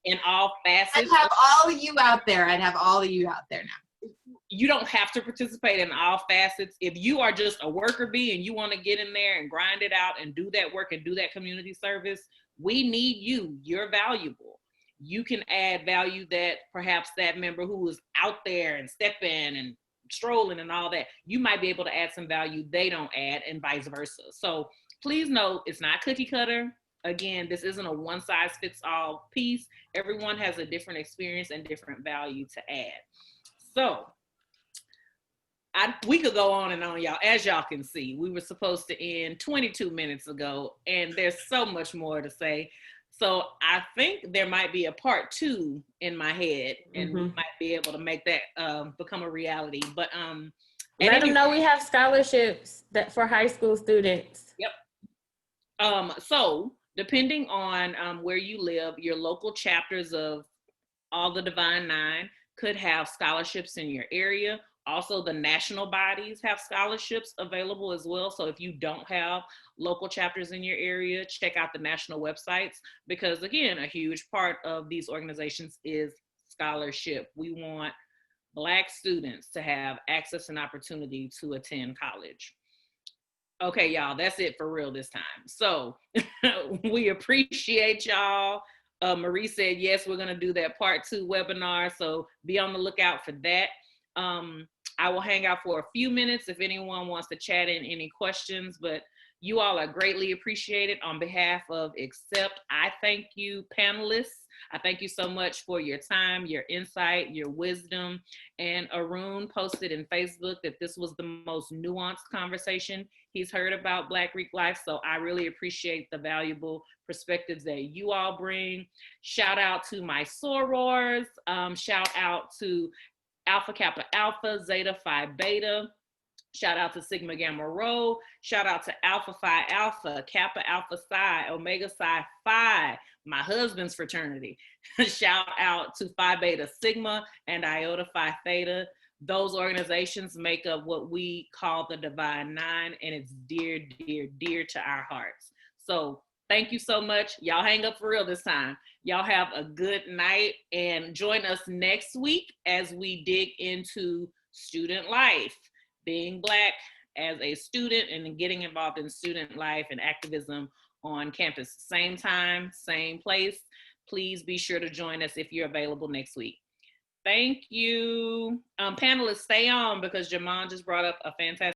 in all facets. I'd have all of you out there. I'd have all of you out there now. You don't have to participate in all facets. If you are just a worker bee and you want to get in there and grind it out and do that work and do that community service, we need you. You're valuable. You can add value that perhaps that member who is out there and stepping and strolling and all that, you might be able to add some value they don't add, and vice versa. So please note, it's not cookie cutter. Again, this isn't a one size fits all piece. Everyone has a different experience and different value to add. So we could go on and on, y'all. As y'all can see, we were supposed to end 22 minutes ago, and there's so much more to say. So I think there might be a part 2 in my head, and we might be able to make that become a reality. But let them know we have scholarships for high school students. Yep. So depending on where you live, your local chapters of all the Divine Nine could have scholarships in your area. Also, the national bodies have scholarships available as well. So if you don't have local chapters in your area, check out the national websites, because again, a huge part of these organizations is scholarship. We want Black students to have access and opportunity to attend college. Okay, y'all, that's it for real this time. So we appreciate y'all. Marie said, yes, we're gonna do that part 2 webinar. So be on the lookout for that. I will hang out for a few minutes if anyone wants to chat in any questions, but you all are greatly appreciated. On behalf of Accept, I thank you, panelists. I thank you so much for your time, your insight, your wisdom. And Arun posted in Facebook that this was the most nuanced conversation he's heard about Black Greek life. So I really appreciate the valuable perspectives that you all bring. Shout out to my sorors. Shout out to Alpha Kappa Alpha, Zeta Phi Beta. Shout out to Sigma Gamma Rho. Shout out to Alpha Phi Alpha, Kappa Alpha Psi, Omega Psi Phi, my husband's fraternity. Shout out to Phi Beta Sigma and Iota Phi Theta. Those organizations make up what we call the Divine Nine, and it's dear, dear, dear to our hearts. So thank you so much. Y'all hang up for real this time. Y'all have a good night, and join us next week as we dig into student life, being Black as a student and getting involved in student life and activism on campus. Same time, same place. Please be sure to join us if you're available next week. Thank you. Panelists, stay on, because Jamon just brought up a fantastic